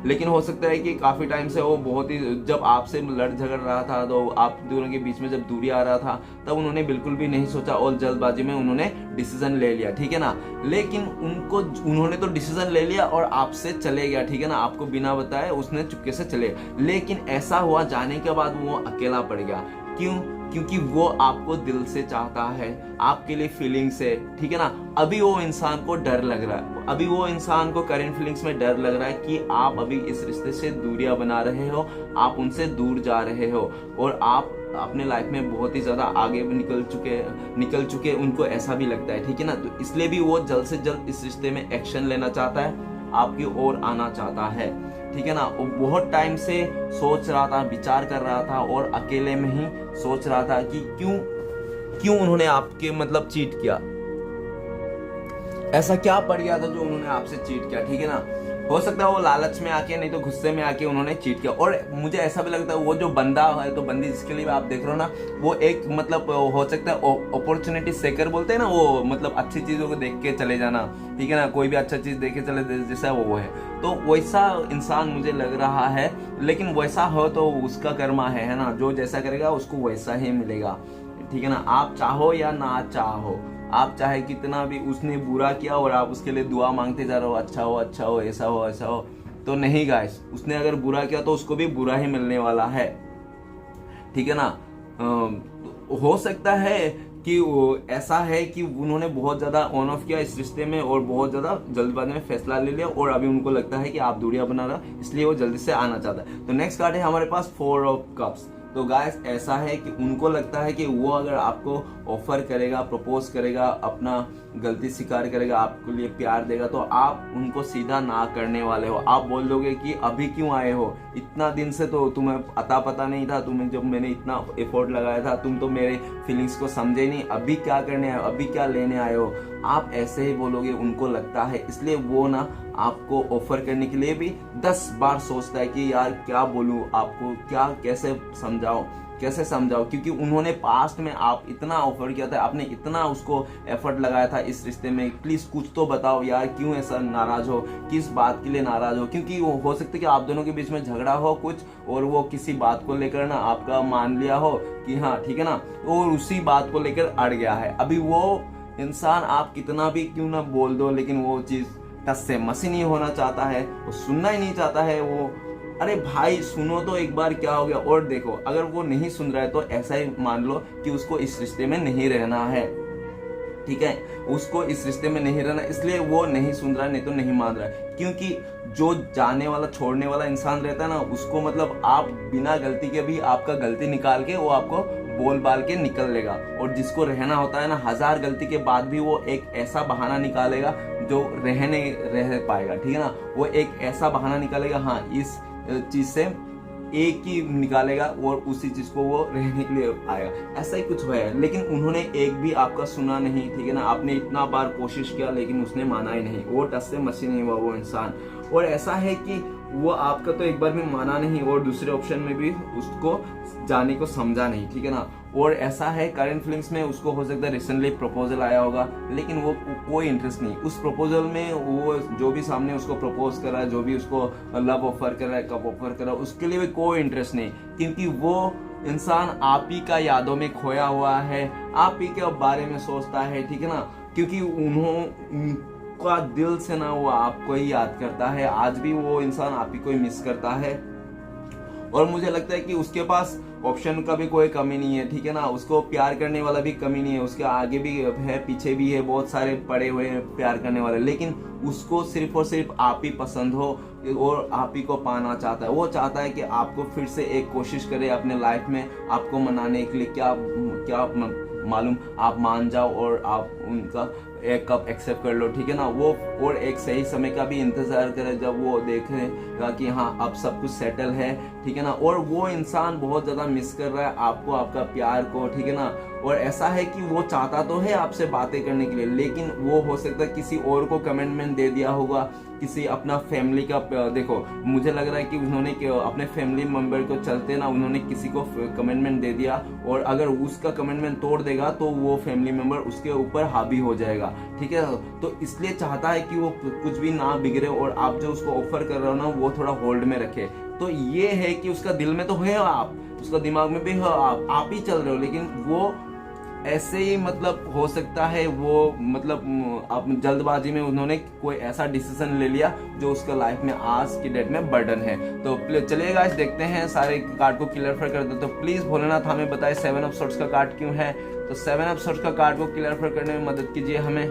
लेकिन हो सकता है कि काफी टाइम से वो बहुत ही, जब आपसे लड़ झगड़ रहा था तो आप दोनों के बीच में जब दूरी आ रहा था, तब उन्होंने बिल्कुल भी नहीं सोचा और जल्दबाजी में उन्होंने डिसीजन ले लिया, ठीक है ना। लेकिन उन्होंने तो डिसीजन ले लिया और आपसे चले गया, ठीक है ना, आपको बिना बताए उसने चुपके से चले। लेकिन ऐसा हुआ, जाने के बाद वो अकेला पड़ गया। क्यों? क्योंकि वो आपको दिल से चाहता है, आपके लिए फीलिंग्स है, ठीक है ना। अभी वो इंसान को डर लग रहा है, अभी वो इंसान को करंट फीलिंग्स में डर लग रहा है कि आप अभी इस रिश्ते से दूरियां बना रहे हो, आप उनसे दूर जा रहे हो और आप अपने लाइफ में बहुत ही ज्यादा आगे निकल चुके उनको ऐसा भी लगता है, ठीक है ना। तो इसलिए भी वो जल्द से जल्द इस रिश्ते में एक्शन लेना चाहता है, आपकी ओर आना चाहता है, ठीक है ना। वो बहुत टाइम से सोच रहा था, विचार कर रहा था और अकेले में ही सोच रहा था कि क्यों उन्होंने आपके मतलब चीट किया, ऐसा क्या पड़ गया था जो उन्होंने आपसे चीट किया, ठीक है ना। हो सकता है वो लालच में आके, नहीं तो गुस्से में आके उन्होंने चीट किया। और मुझे ऐसा भी लगता है वो जो बंदा है तो बंदी जिसके लिए आप देख रहे हो ना, वो एक मतलब हो सकता है अपॉर्चुनिटी सेकर बोलते हैं ना, वो मतलब अच्छी चीजों को देख के चले जाना, ठीक है ना, कोई भी अच्छा चीज देख के चले जैसा वो है, तो वैसा इंसान मुझे लग रहा है। लेकिन वैसा हो तो उसका कर्मा है ना, जो जैसा करेगा उसको वैसा ही मिलेगा, ठीक है ना। आप चाहो या ना चाहो, आप चाहे कितना भी उसने बुरा किया और आप उसके लिए दुआ मांगते जा रहे हो, अच्छा हो, ऐसा हो, तो नहीं गाइस, उसने अगर बुरा किया तो उसको भी बुरा ही मिलने वाला है, ठीक है ना। हो सकता है कि ऐसा है कि उन्होंने बहुत ज्यादा ऑन ऑफ किया इस रिश्ते में और बहुत ज्यादा जल्दबाजी में फैसला ले लिया और अभी उनको लगता है कि आप दूरियां बना रहा, इसलिए वो जल्दी से आना चाहता है। तो नेक्स्ट कार्ड है हमारे पास 4 ऑफ कप्स। तो गाइस ऐसा है कि उनको लगता है कि वो अगर आपको ऑफर करेगा, प्रपोज करेगा, अपना गलती स्वीकार करेगा, आपके लिए प्यार देगा, तो आप उनको सीधा ना करने वाले हो। आप बोल दोगे कि अभी क्यों आए हो, इतना दिन से तो तुम्हें अता पता नहीं था, तुम्हें जब मैंने इतना एफर्ट लगाया था तुम तो मेरे फीलिंग्स को समझे नहीं, अभी क्या करने आए हो, अभी क्या लेने आए हो, आप ऐसे ही बोलोगे, उनको लगता है। इसलिए वो ना आपको ऑफर करने के लिए भी 10 बार सोचता है कि यार क्या बोलूं, आपको क्या कैसे समझाओ, कैसे समझाओ, क्योंकि उन्होंने पास्ट में आप इतना ऑफर किया था, आपने इतना उसको एफर्ट लगाया था इस रिश्ते में, प्लीज कुछ तो बताओ यार, क्यों ऐसा नाराज हो, किस बात के लिए नाराज हो। क्योंकि वो हो सकता है कि आप दोनों के बीच में झगड़ा हो कुछ, और वो किसी बात को लेकर ना आपका मान लिया हो कि हाँ ठीक है ना, और उसी बात को लेकर अड़ गया है। अभी वो इंसान आप कितना भी क्यों ना बोल दो, लेकिन वो चीज टस से मसी नहीं होना चाहता है, वो सुनना ही नहीं चाहता है वो। अरे भाई सुनो तो एक बार क्या हो गया। और देखो अगर वो नहीं सुन रहा है तो ऐसा ही मान लो कि उसको इस रिश्ते में नहीं रहना है, ठीक है, उसको इस रिश्ते में नहीं रहना, इसलिए वो नहीं सुन रहा है, नहीं तो नहीं मान रहा है। क्योंकि जो जाने वाला छोड़ने वाला इंसान रहता है ना, उसको मतलब आप बिना गलती के भी आपका गलती निकाल के वो आपको बोल बाल के निकल लेगा। और जिसको रहना होता है ना, 1000 गलती के बाद भी वो एक ऐसा बहाना निकालेगा जो रह पाएगा, ठीक है ना, वो एक ऐसा बहाना निकालेगा, हाँ इस चीज से एक ही निकालेगा और उसी चीज को वो रहने के लिए आएगा। ऐसा ही कुछ है, लेकिन उन्होंने एक भी आपका सुना नहीं, ठीक है ना। आपने इतना बार कोशिश किया लेकिन उसने माना ही नहीं, वो टस से मसी नहीं हुआ वो इंसान। और ऐसा है कि वो आपका तो एक बार भी माना नहीं और दूसरे ऑप्शन में भी उसको जाने को समझा नहीं, ठीक है ना। और ऐसा है करंट फीलिंग्स में उसको हो सकता है रिसेंटली प्रपोजल आया होगा, लेकिन वो कोई इंटरेस्ट नहीं उस प्रपोजल में। वो जो भी सामने उसको प्रपोज कर रहा है, जो भी उसको लव ऑफर कर रहा है, कब ऑफर कर रहा है, उसके लिए भी कोई इंटरेस्ट नहीं, क्योंकि वो इंसान आप ही का यादों में खोया हुआ है, आप ही के बारे में सोचता है, ठीक है ना। क्योंकि उनका दिल से ना वो आपको ही याद करता है, आज भी वो इंसान आप ही को ही मिस करता है। और मुझे लगता है कि उसके पास ऑप्शन का भी कोई कमी नहीं है, ठीक है ना, उसको प्यार करने वाला भी कमी नहीं है, उसके आगे भी है पीछे भी है, बहुत सारे पड़े हुए हैं प्यार करने वाले, लेकिन उसको सिर्फ और सिर्फ आप ही पसंद हो और आप ही को पाना चाहता है। वो चाहता है कि आपको फिर से एक कोशिश करे अपने लाइफ में आपको मनाने के लिए, क्या मालूम आप मान जाओ और आप उनका एक कप एक्सेप्ट कर लो, ठीक है ना। वो और एक सही समय का भी इंतजार करे जब वो देखेगा कि हाँ अब सब कुछ सेटल है, ठीक है ना। और वो इंसान बहुत ज्यादा मिस कर रहा है आपको, आपका प्यार को, ठीक है ना। और ऐसा है कि वो चाहता तो है आपसे बातें करने के लिए, लेकिन वो हो सकता है किसी और को कमिटमेंट दे दिया होगा, किसी अपना फैमिली का। देखो मुझे लग रहा है कि उन्होंने अपने फैमिली मेंबर को चलते ना उन्होंने किसी को कमिटमेंट दे दिया, और अगर उसका कमिटमेंट तोड़ देगा तो वो फैमिली मेंबर उसके ऊपर हावी हो जाएगा, ठीक है। तो इसलिए चाहता है कि वो कुछ भी ना बिगड़े और आप जो उसको ऑफर कर रहे हो ना वो थोड़ा होल्ड में रखे। तो ये है कि उसका दिल में तो है आप, उसका दिमाग में भी है आप ही चल रहे हो, लेकिन वो ऐसे ही मतलब हो सकता है वो मतलब अब जल्दबाजी में उन्होंने कोई ऐसा डिसीजन ले लिया जो उसका लाइफ में आज की डेट में बर्डन है। तो चलिए गाइस देखते हैं, सारे कार्ड को क्लियर कर दो। तो प्लीज भोलेनाथ हमें बताए 7 ऑफ सॉर्ड्स का कार्ड क्यों है। तो 7 ऑफ सॉर्ड्स का कार्ड को क्लियर करने में मदद कीजिए हमें।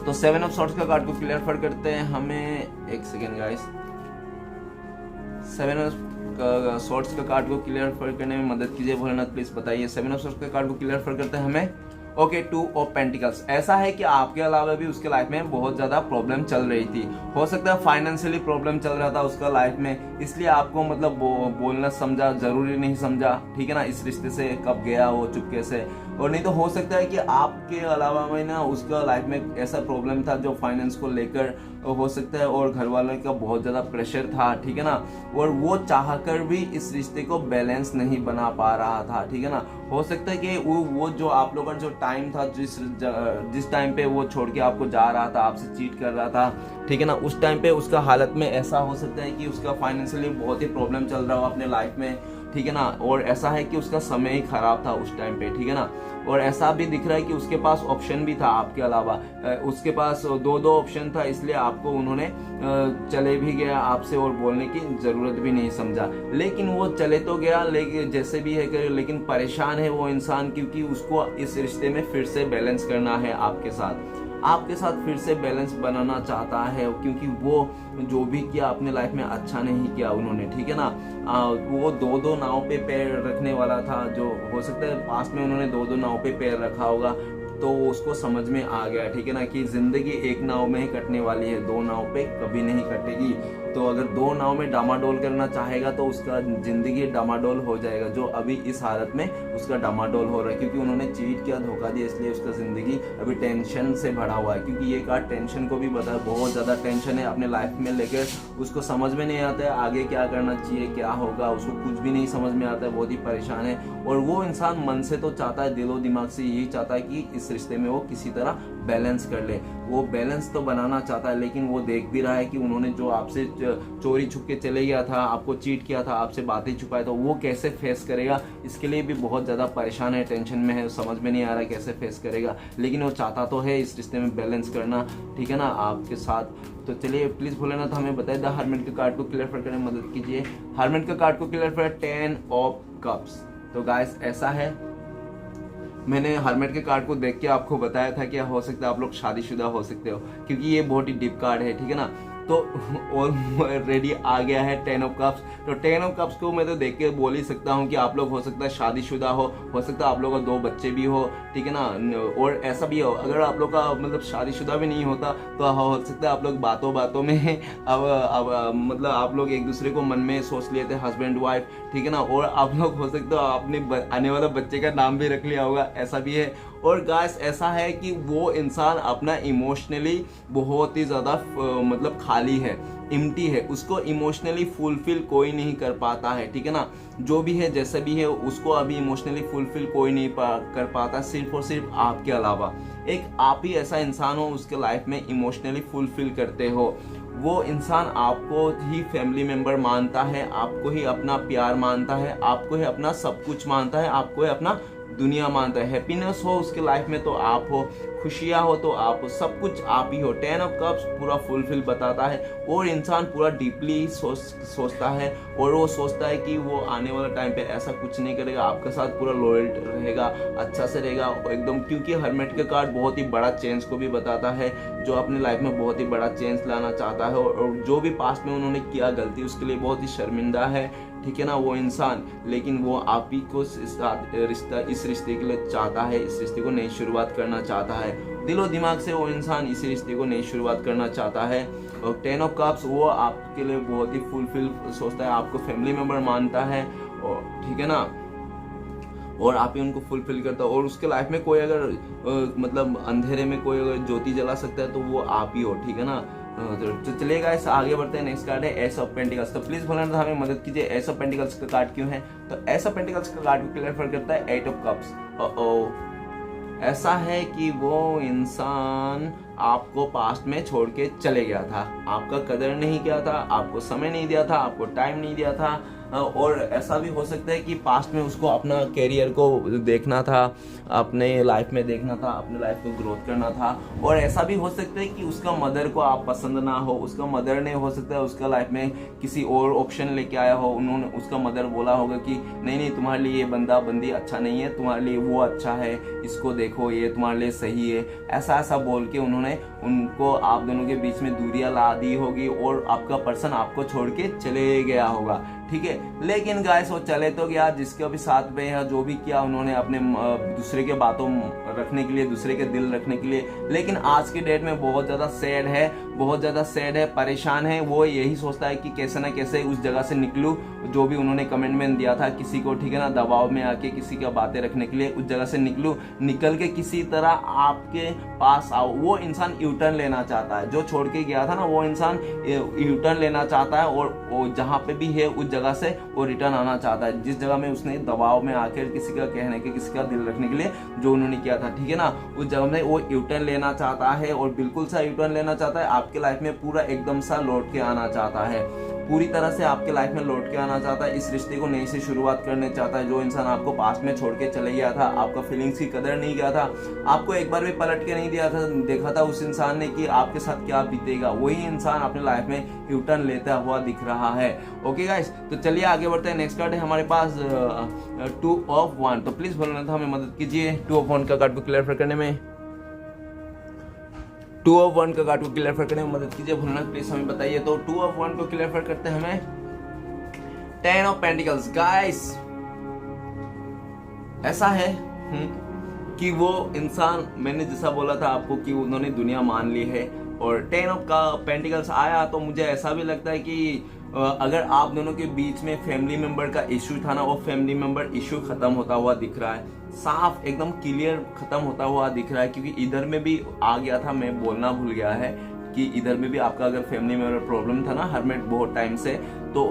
तो 7 ऑफ सॉर्ड्स का कार्ड को क्लियर करते हैं हमें, एक सेकेंड गाइस, 7 ऑफ सॉर्ड्स का कार्ड को क्लियर करने में मदद कीजिए भोलेनाथ प्लीज बताइए। 7 ऑफ सॉर्ड्स का कार्ड को क्लियर करते हैं हमें। Okay 2 of pentacles. ऐसा है कि आपके अलावा भी उसके लाइफ में बहुत ज्यादा प्रॉब्लम चल रही थी, हो सकता है फाइनेंशियली प्रॉब्लम चल रहा था उसका लाइफ में, इसलिए आपको मतलब बोलना समझा जरूरी नहीं समझा, ठीक है ना, इस रिश्ते से कब गया वो चुपके से। और नहीं तो हो सकता है कि आपके अलावा में ना उसका लाइफ में ऐसा प्रॉब्लम था जो फाइनेंस को लेकर हो सकता है, और घर वालों का बहुत ज्यादा प्रेशर था, ठीक है ना। और वो चाहकर भी इस रिश्ते को बैलेंस नहीं बना पा रहा था, ठीक है ना। हो सकता है कि वो जो आप लोगों का जो टाइम था, जिस टाइम पे वो छोड़ के आपको जा रहा था, आपसे चीट कर रहा था, ठीक है ना, उस टाइम पे उसका हालत में ऐसा हो सकता है कि उसका फाइनेंशियली बहुत ही प्रॉब्लम चल रहा हो अपने लाइफ में, ठीक है ना। और ऐसा है कि उसका समय ही खराब था उस टाइम पे, ठीक है ना। और ऐसा भी दिख रहा है कि उसके पास ऑप्शन भी था आपके अलावा, उसके पास दो ऑप्शन था, इसलिए आपको उन्होंने चले भी गया आपसे और बोलने की जरूरत भी नहीं समझा। लेकिन वो चले तो गया, लेकिन जैसे भी है करे, लेकिन परेशान है वो इंसान, क्योंकि उसको इस रिश्ते में फिर से बैलेंस करना है आपके साथ फिर से बैलेंस बनाना चाहता है, क्योंकि वो जो भी किया अपने लाइफ में अच्छा नहीं किया उन्होंने, ठीक है ना। वो दो नाव पे पैर रखने वाला था, जो हो सकता है पास्ट में उन्होंने दो नाव पे पैर रखा होगा, तो उसको समझ में आ गया, ठीक है ना, कि जिंदगी एक नाव में ही कटने वाली है, 2 नाव पे कभी नहीं कटेगी। तो अगर दो नाव में डामाडोल करना चाहेगा तो उसका जिंदगी डामाडोल हो जाएगा, जो अभी इस हालत में उसका डामाडोल हो रहा है, क्योंकि उन्होंने चीट किया, धोखा दिया, इसलिए उसका जिंदगी अभी टेंशन से भरा हुआ है। क्योंकि ये कार्ड टेंशन को भी बता है, बहुत ज़्यादा टेंशन है अपने लाइफ में लेकर, उसको समझ में नहीं आता है आगे क्या करना चाहिए, क्या होगा, उसको कुछ भी नहीं समझ में आता है, बहुत ही परेशान है। और वो इंसान मन से तो चाहता है, दिलो दिमाग से यही चाहता है कि इस रिश्ते में वो किसी तरह बैलेंस कर ले, वो बैलेंस तो बनाना चाहता है, लेकिन वो देख भी रहा है कि उन्होंने जो आपसे चोरी छुप के चले गया था, आपको चीट किया था, आपसे बातें छुपाया था, वो कैसे फेस करेगा, इसके लिए भी बहुत ज़्यादा परेशान है, टेंशन में है, समझ में नहीं आ रहा है कैसे फेस करेगा। लेकिन वो चाहता तो है इस रिश्ते में बैलेंस करना, ठीक है ना, आपके साथ। तो चलिए प्लीज़ भोलेनाथ हमें बताइए, द हरमेट के कार्ड को क्लियर करने में मदद कीजिए। हरमेट का कार्ड को क्लियर कर 10 ऑफ कप्स। तो गाइस ऐसा है, मैंने हरमेट के कार्ड को देख के आपको बताया था कि हो सकता है आप लोग शादीशुदा हो सकते हो, क्योंकि ये बहुत ही डीप कार्ड है, ठीक है ना। तो ऑलरेडी आ गया है 10 ऑफ कप्स। तो 10 ऑफ कप्स को मैं तो देख के बोल ही सकता हूँ कि आप लोग हो सकता है शादीशुदा हो सकता है आप लोग का 2 बच्चे भी हो, ठीक है ना। और ऐसा भी हो, अगर आप लोग का मतलब शादीशुदा भी नहीं होता तो हो सकता है आप लोग बातों बातों में अब मतलब आप लोग एक दूसरे को मन में सोच लिए थे हस्बैंड वाइफ, ठीक है ना। और आप लोग हो सकता है अपने आने वाला बच्चे का नाम भी रख लिया होगा, ऐसा भी है। और गाइस ऐसा है कि वो इंसान अपना इमोशनली बहुत ही ज़्यादा मतलब खाली है, इम्प्टी है, उसको इमोशनली फुलफिल कोई नहीं कर पाता है, ठीक है ना। जो भी है जैसे भी है उसको अभी इमोशनली फुलफिल कोई नहीं कर पाता, सिर्फ और सिर्फ आपके अलावा। एक आप ही ऐसा इंसान हो उसके लाइफ में इमोशनली फुलफिल करते हो। वो इंसान आपको ही फैमिली मेंबर मानता है, आपको ही अपना प्यार मानता है, आपको ही अपना सब कुछ मानता है, आपको ही अपना दुनिया मानता है। हैप्पीनेस हो उसके लाइफ में तो आप हो, खुशियाँ हो तो आप हो, सब कुछ आप ही हो। 10 ऑफ कप्स पूरा फुलफिल बताता है। और इंसान पूरा डीपली सोचता है, और वो सोचता है कि वो आने वाला टाइम पे ऐसा कुछ नहीं करेगा, आपके साथ पूरा लॉयल रहेगा, अच्छा से रहेगा एकदम। क्योंकि हरमेट का कार्ड बहुत ही बड़ा चेंज को भी बताता है, जो अपनी लाइफ में बहुत ही बड़ा चेंज लाना चाहता है, और जो भी पास्ट में उन्होंने किया गलती उसके लिए बहुत ही शर्मिंदा है, ठीक है ना वो इंसान। लेकिन वो आप ही को इस रिश्ते के लिए चाहता है, इस रिश्ते को नई शुरुआत करना चाहता है, दिलो दिमाग से वो इंसान इसी रिश्ते को नई शुरुआत करना चाहता है। और 10 ऑफ कप्स वो आपके लिए बहुत ही फुलफिल सोचता है, आपको फैमिली मेंबर मानता है, और ठीक है ना, और आप ही उनको फुलफिल करता हो। और उसके लाइफ में कोई अगर मतलब अंधेरे में कोई अगर ज्योति जला सकता है तो वो आप ही हो, ठीक है ना। तो चलिएगा इस आगे बढ़ते हैं। नेक्स्ट कार्ड है एस ऑफ पेंटिकल्स। तो प्लीज भोलेनाथ हमें मदद कीजिए, एस ऑफ पेंटिकल्स का कार्ड क्यों है। तो एस ऑफ पेंटिकल्स का कार्ड को क्लियर करता है 8 ऑफ कप्स। ऐसा है कि वो इंसान आपको पास्ट में छोड़ के चले गया था, आपका कदर नहीं किया था, आपको समय नहीं दिया था, आपको टाइम नहीं दिया था। और ऐसा भी हो सकता है कि पास्ट में उसको अपना कैरियर को देखना था, अपने लाइफ में देखना था, अपने लाइफ को ग्रोथ करना था। और ऐसा भी हो सकता है कि उसका मदर को आप पसंद ना हो, उसका मदर ने हो सकता है उसका लाइफ में किसी और ऑप्शन लेके आया हो, उन्होंने उसका मदर बोला होगा कि नहीं नहीं तुम्हारे लिए ये बंदा बंदी अच्छा नहीं है, तुम्हारे लिए वो अच्छा है, इसको देखो ये तुम्हारे लिए सही है, ऐसा ऐसा बोल के उन्होंने उनको आप दोनों के बीच में दूरियां ला दी होगी, और आपका पर्सन आपको छोड़ के चले गया होगा, ठीक है। लेकिन गाइस वो चले तो गया, जिसके भी साथ में या जो भी किया उन्होंने अपने दूसरे के बातों रखने के लिए, दूसरे के दिल रखने के लिए। लेकिन आज के डेट में बहुत ज्यादा सैड है, बहुत ज्यादा सैड है, परेशान है। वो यही सोचता है कि कैसे ना कैसे उस जगह से निकलूं, जो भी उन्होंने कमिटमेंट दिया था किसी को, ठीक है ना, दबाव में आके किसी का बातें रखने के लिए, उस जगह से निकलूं, निकल के किसी तरह आपके पास आओ। वो इंसान यू टर्न लेना चाहता है, जो छोड़ के गया था ना वो इंसान यू टर्न लेना चाहता है, और जहाँ पे भी है उस जगह से वो रिटर्न आना चाहता है, जिस जगह में उसने दबाव में आकर किसी का कहने के, किसी का दिल रखने के लिए जो उन्होंने किया था, ठीक है ना, उस जगह में वो यू टर्न लेना चाहता है, और बिल्कुल सा यू टर्न लेना चाहता है, आपके लाइफ में पूरा एकदम सा लौट के आना चाहता है, पूरी तरह से आपके लाइफ में लौट के आना चाहता है, इस रिश्ते को नई से शुरुआत करने चाहता है। जो इंसान आपको पास्ट में छोड़ के चले गया था, आपका फीलिंग्स की कदर नहीं किया था, आपको एक बार भी पलट के नहीं दिया था, देखा था उस इंसान ने कि आपके साथ क्या बीतेगा, वही इंसान अपने लाइफ में यू टर्न लेता हुआ दिख रहा है। ओके गाइस, तो चलिए आगे बढ़ते हैं। नेक्स्ट कार्ड है हमारे पास 2 ऑफ 1। तो प्लीज भोलेनाथ हमें मदद कीजिए 2 ऑफ 1 का कार्ड को क्लियर करने में। 2 ऑफ 1 का कार्ड को क्लियर करने में मदद कीजिए भोलेनाथ, प्लीज हमें बताइए। तो 2 ऑफ 1 को क्लियर करते हैं हमें 10 ऑफ पेंटिकल्स। गाइस ऐसा है कि वो इंसान, मैंने जैसा बोला था आपको कि उन्होंने दुनिया मान ली है, और 10 ऑफ का पेंटिकल्स आया तो मुझे ऐसा भी लगता है कि अगर आप दोनों के बीच में फैमिली मेंबर का इश्यू था ना, वो फैमिली मेंबर इश्यू खत्म होता हुआ दिख रहा है, साफ एकदम क्लियर खत्म होता हुआ दिख रहा है। क्योंकि इधर में भी आ गया था, मैं बोलना भूल गया है कि इधर में भी आपका अगर फैमिली मेंबर प्रॉब्लम था ना हरमेट बहुत टाइम से, तो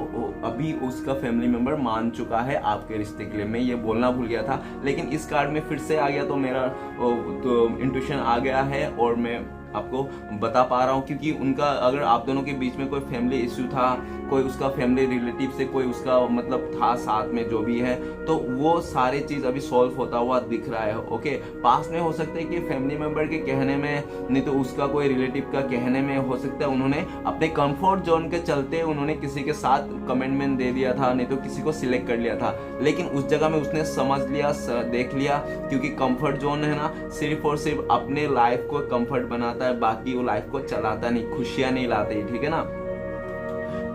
अभी उसका फैमिली मेंबर मान चुका है आपके रिश्ते के लिए। मैं ये बोलना भूल गया था, लेकिन इस कार्ड में फिर से आ गया तो मेरा तो इंट्यूशन आ गया है और मैं आपको बता पा रहा हूँ। क्योंकि उनका अगर आप दोनों के बीच में कोई फैमिली इश्यू था, कोई उसका फैमिली रिलेटिव से कोई उसका मतलब था साथ में जो भी है, तो वो सारी चीज अभी सॉल्व होता हुआ दिख रहा है। ओके, पास में हो सकता है कि फैमिली मेंबर के कहने में, नहीं तो उसका कोई रिलेटिव का कहने में हो सकता है उन्होंने अपने कंफर्ट जोन के चलते उन्होंने किसी के साथ कमिटमेंट दे दिया था, नहीं तो किसी को सिलेक्ट कर लिया था। लेकिन उस जगह में उसने समझ लिया, देख लिया, क्योंकि कंफर्ट जोन है ना सिर्फ और सिर्फ अपने लाइफ को कंफर्ट बनाता है, बाकी वो लाइफ को चलाता नहीं, खुशियां नहीं लाते, ठीक है ना।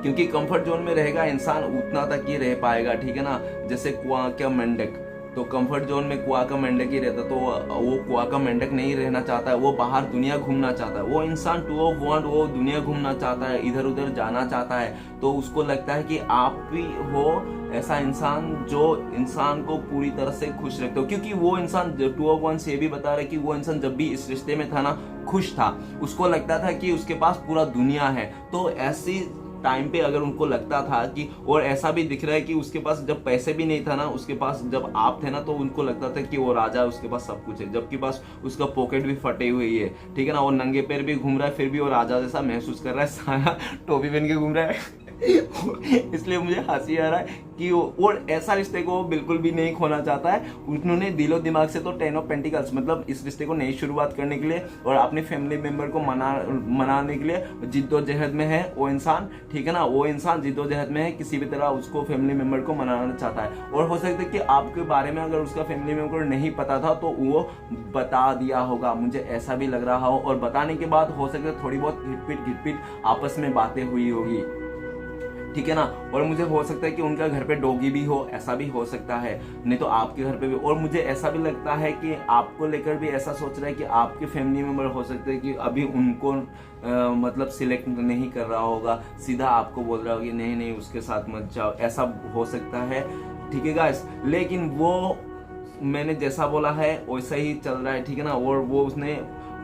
क्योंकि कंफर्ट जोन में रहेगा इंसान उतना तक ही रह पाएगा, ठीक है ना। जैसे कुआं का मेंढक, तो कंफर्ट जोन में कुआं का मेंढक ही रहता, तो वो कुआं का मेंढक नहीं रहना चाहता है, वो बाहर दुनिया घूमना चाहता है। वो इंसान टू ऑफ वांट, वो दुनिया घूमना चाहता है, इधर उधर जाना चाहता है। तो उसको लगता है कि आप भी हो ऐसा इंसान जो इंसान को पूरी तरह से खुश रखते हो। क्योंकि वो इंसान, टू ऑफ वन से भी बता रहे कि वो इंसान जब भी इस रिश्ते में था ना खुश था, उसको लगता था कि उसके पास पूरा दुनिया है। तो ऐसी टाइम पे अगर उनको लगता था कि, और ऐसा भी दिख रहा है कि उसके पास जब पैसे भी नहीं था ना, उसके पास जब आप थे ना, तो उनको लगता था कि वो राजा है, उसके पास सब कुछ है, जबकि पास उसका पॉकेट भी फटे हुई है, ठीक है ना। वो नंगे पैर भी घूम रहा है, फिर भी वो राजा जैसा महसूस कर रहा है, सारा टोपी पहन के घूम रहा है। इसलिए मुझे हंसी आ रहा है कि वो, और ऐसा रिश्ते को वो बिल्कुल भी नहीं खोना चाहता है। उन्होंने दिलो दिमाग से तो 10 ऑफ पेंटिकल्स मतलब इस रिश्ते को नई शुरुआत करने के लिए और अपने फैमिली मेंबर को मनाने के लिए जिद्दोजहद में है वो इंसान, ठीक है ना। वो इंसान जिद्दोजहद में है, किसी भी तरह उसको फैमिली मेंबर को मनाना चाहता है। और हो सकता है कि आपके बारे में अगर उसका फैमिली मेंबर नहीं पता था तो वो बता दिया होगा, मुझे ऐसा भी लग रहा हो। और बताने के बाद हो सकता है थोड़ी बहुत घिटपिट आपस में बातें हुई होगी, ठीक है ना। और मुझे हो सकता है कि उनका घर पे डॉगी भी हो, ऐसा भी हो सकता है, नहीं तो आपके घर पे भी। और मुझे ऐसा भी लगता है कि आपको लेकर भी ऐसा सोच रहा है कि आपके फैमिली मेंबर हो सकते हैं कि अभी उनको मतलब सिलेक्ट नहीं कर रहा होगा, सीधा आपको बोल रहा होगा कि नहीं नहीं उसके साथ मत जाओ, ऐसा हो सकता है, ठीक है गाइस। लेकिन वो मैंने जैसा बोला है वैसा ही चल रहा है, ठीक है ना। और वो उसने,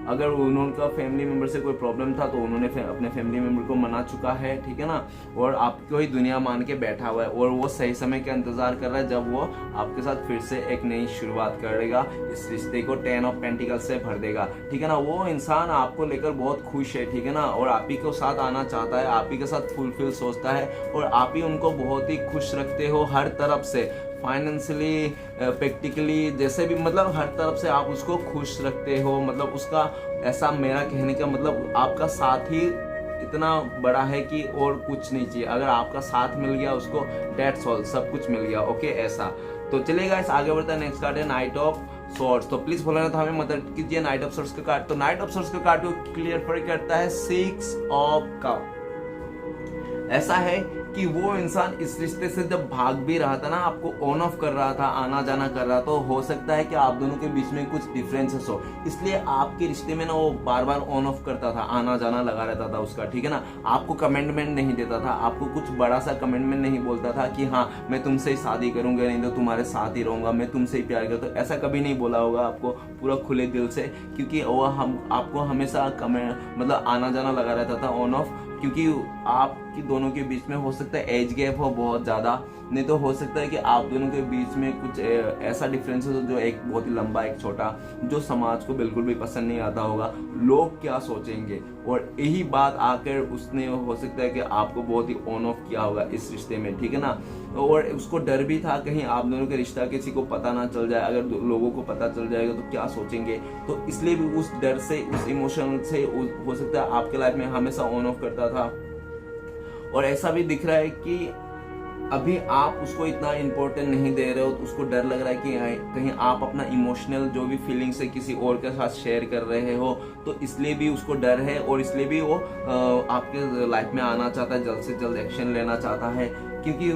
अगर उनका फैमिली मेंबर से कोई प्रॉब्लम था तो उन्होंने अपने फैमिली मेंबर को मना चुका है, ठीक है ना। और आपको ही दुनिया मान के बैठा हुआ है और वो सही समय का इंतजार कर रहा है जब वो आपके साथ फिर से एक नई शुरुआत करेगा, इस रिश्ते को 10 ऑफ पेंटिकल्स से भर देगा, ठीक है ना। वो इंसान आपको लेकर बहुत खुश है, ठीक है ना, और आप ही को साथ आना चाहता है, आप ही के साथ फुलफिल सोचता है और आप ही उनको बहुत ही खुश रखते हो हर तरफ से, फाइनेंशियली, प्रैक्टिकली, जैसे भी, मतलब हर तरफ से आप उसको खुश रखते हो। मतलब उसका, ऐसा मेरा कहने का मतलब आपका साथ ही इतना बड़ा है कि और कुछ नहीं चाहिए। अगर आपका साथ मिल गया उसको, दैट्स ऑल, सब कुछ मिल गया। ओके, ऐसा तो चलेगा। इस आगे बढ़ता है। नेक्स्ट कार्ड है नाइट ऑफ सोर्ड्स। तो प्लीज बोलना था हमें मदद कीजिए नाइट ऑफ सोर्ड्स का कार्ड। तो नाइट ऑफ सोर्ड्स का कार्ड को क्लियर करता है 6 ऑफ कप। ऐसा है कि वो इंसान इस रिश्ते से जब भाग भी रहा था ना, आपको ऑन ऑफ कर रहा था, आना जाना कर रहा था, तो हो सकता है कि आप दोनों के बीच में कुछ डिफरेंसेस हो, इसलिए आपके रिश्ते में ना वो बार बार ऑन ऑफ करता था, आना जाना लगा रहता था उसका, ठीक है ना। आपको कमिटमेंट नहीं देता था, आपको कुछ बड़ा सा कमिटमेंट नहीं बोलता था कि हाँ मैं तुमसे ही शादी करूंगा, नहीं तो तुम्हारे साथ ही रहूंगा, मैं तुमसे ही प्यार करता हूं, ऐसा कभी नहीं बोला होगा आपको पूरा खुले दिल से। क्योंकि वो आपको हमेशा मतलब आना जाना लगा रहता था, ऑन ऑफ। क्योंकि आपकी दोनों के बीच में हो सकता है एज गैप हो बहुत ज्यादा, नहीं तो हो सकता है कि आप दोनों के बीच में कुछ ऐसा डिफरेंसेस हो, जो एक बहुत ही लंबा एक छोटा, जो समाज को बिल्कुल भी पसंद नहीं आता होगा, लोग क्या सोचेंगे। और यही बात आकर उसने हो सकता है कि आपको बहुत ही ऑन ऑफ किया होगा इस रिश्ते में, ठीक है ना। और उसको डर भी था कहीं आप दोनों का रिश्ता किसी को पता ना चल जाए, अगर लोगों को पता चल जाएगा तो क्या सोचेंगे, तो इसलिए भी उस डर से, उस इमोशन से हो सकता है आपके लाइफ में हमेशा ऑन ऑफ करता था। और ऐसा भी दिख रहा है कि अभी आप उसको इतना इम्पोर्टेंट नहीं दे रहे हो, तो उसको डर लग रहा है कि कहीं आप अपना इमोशनल जो भी फीलिंग्स है किसी और के साथ शेयर कर रहे हो, तो इसलिए भी उसको डर है और इसलिए भी वो आपके लाइफ में आना चाहता है, जल्द से जल्द एक्शन लेना चाहता है। क्योंकि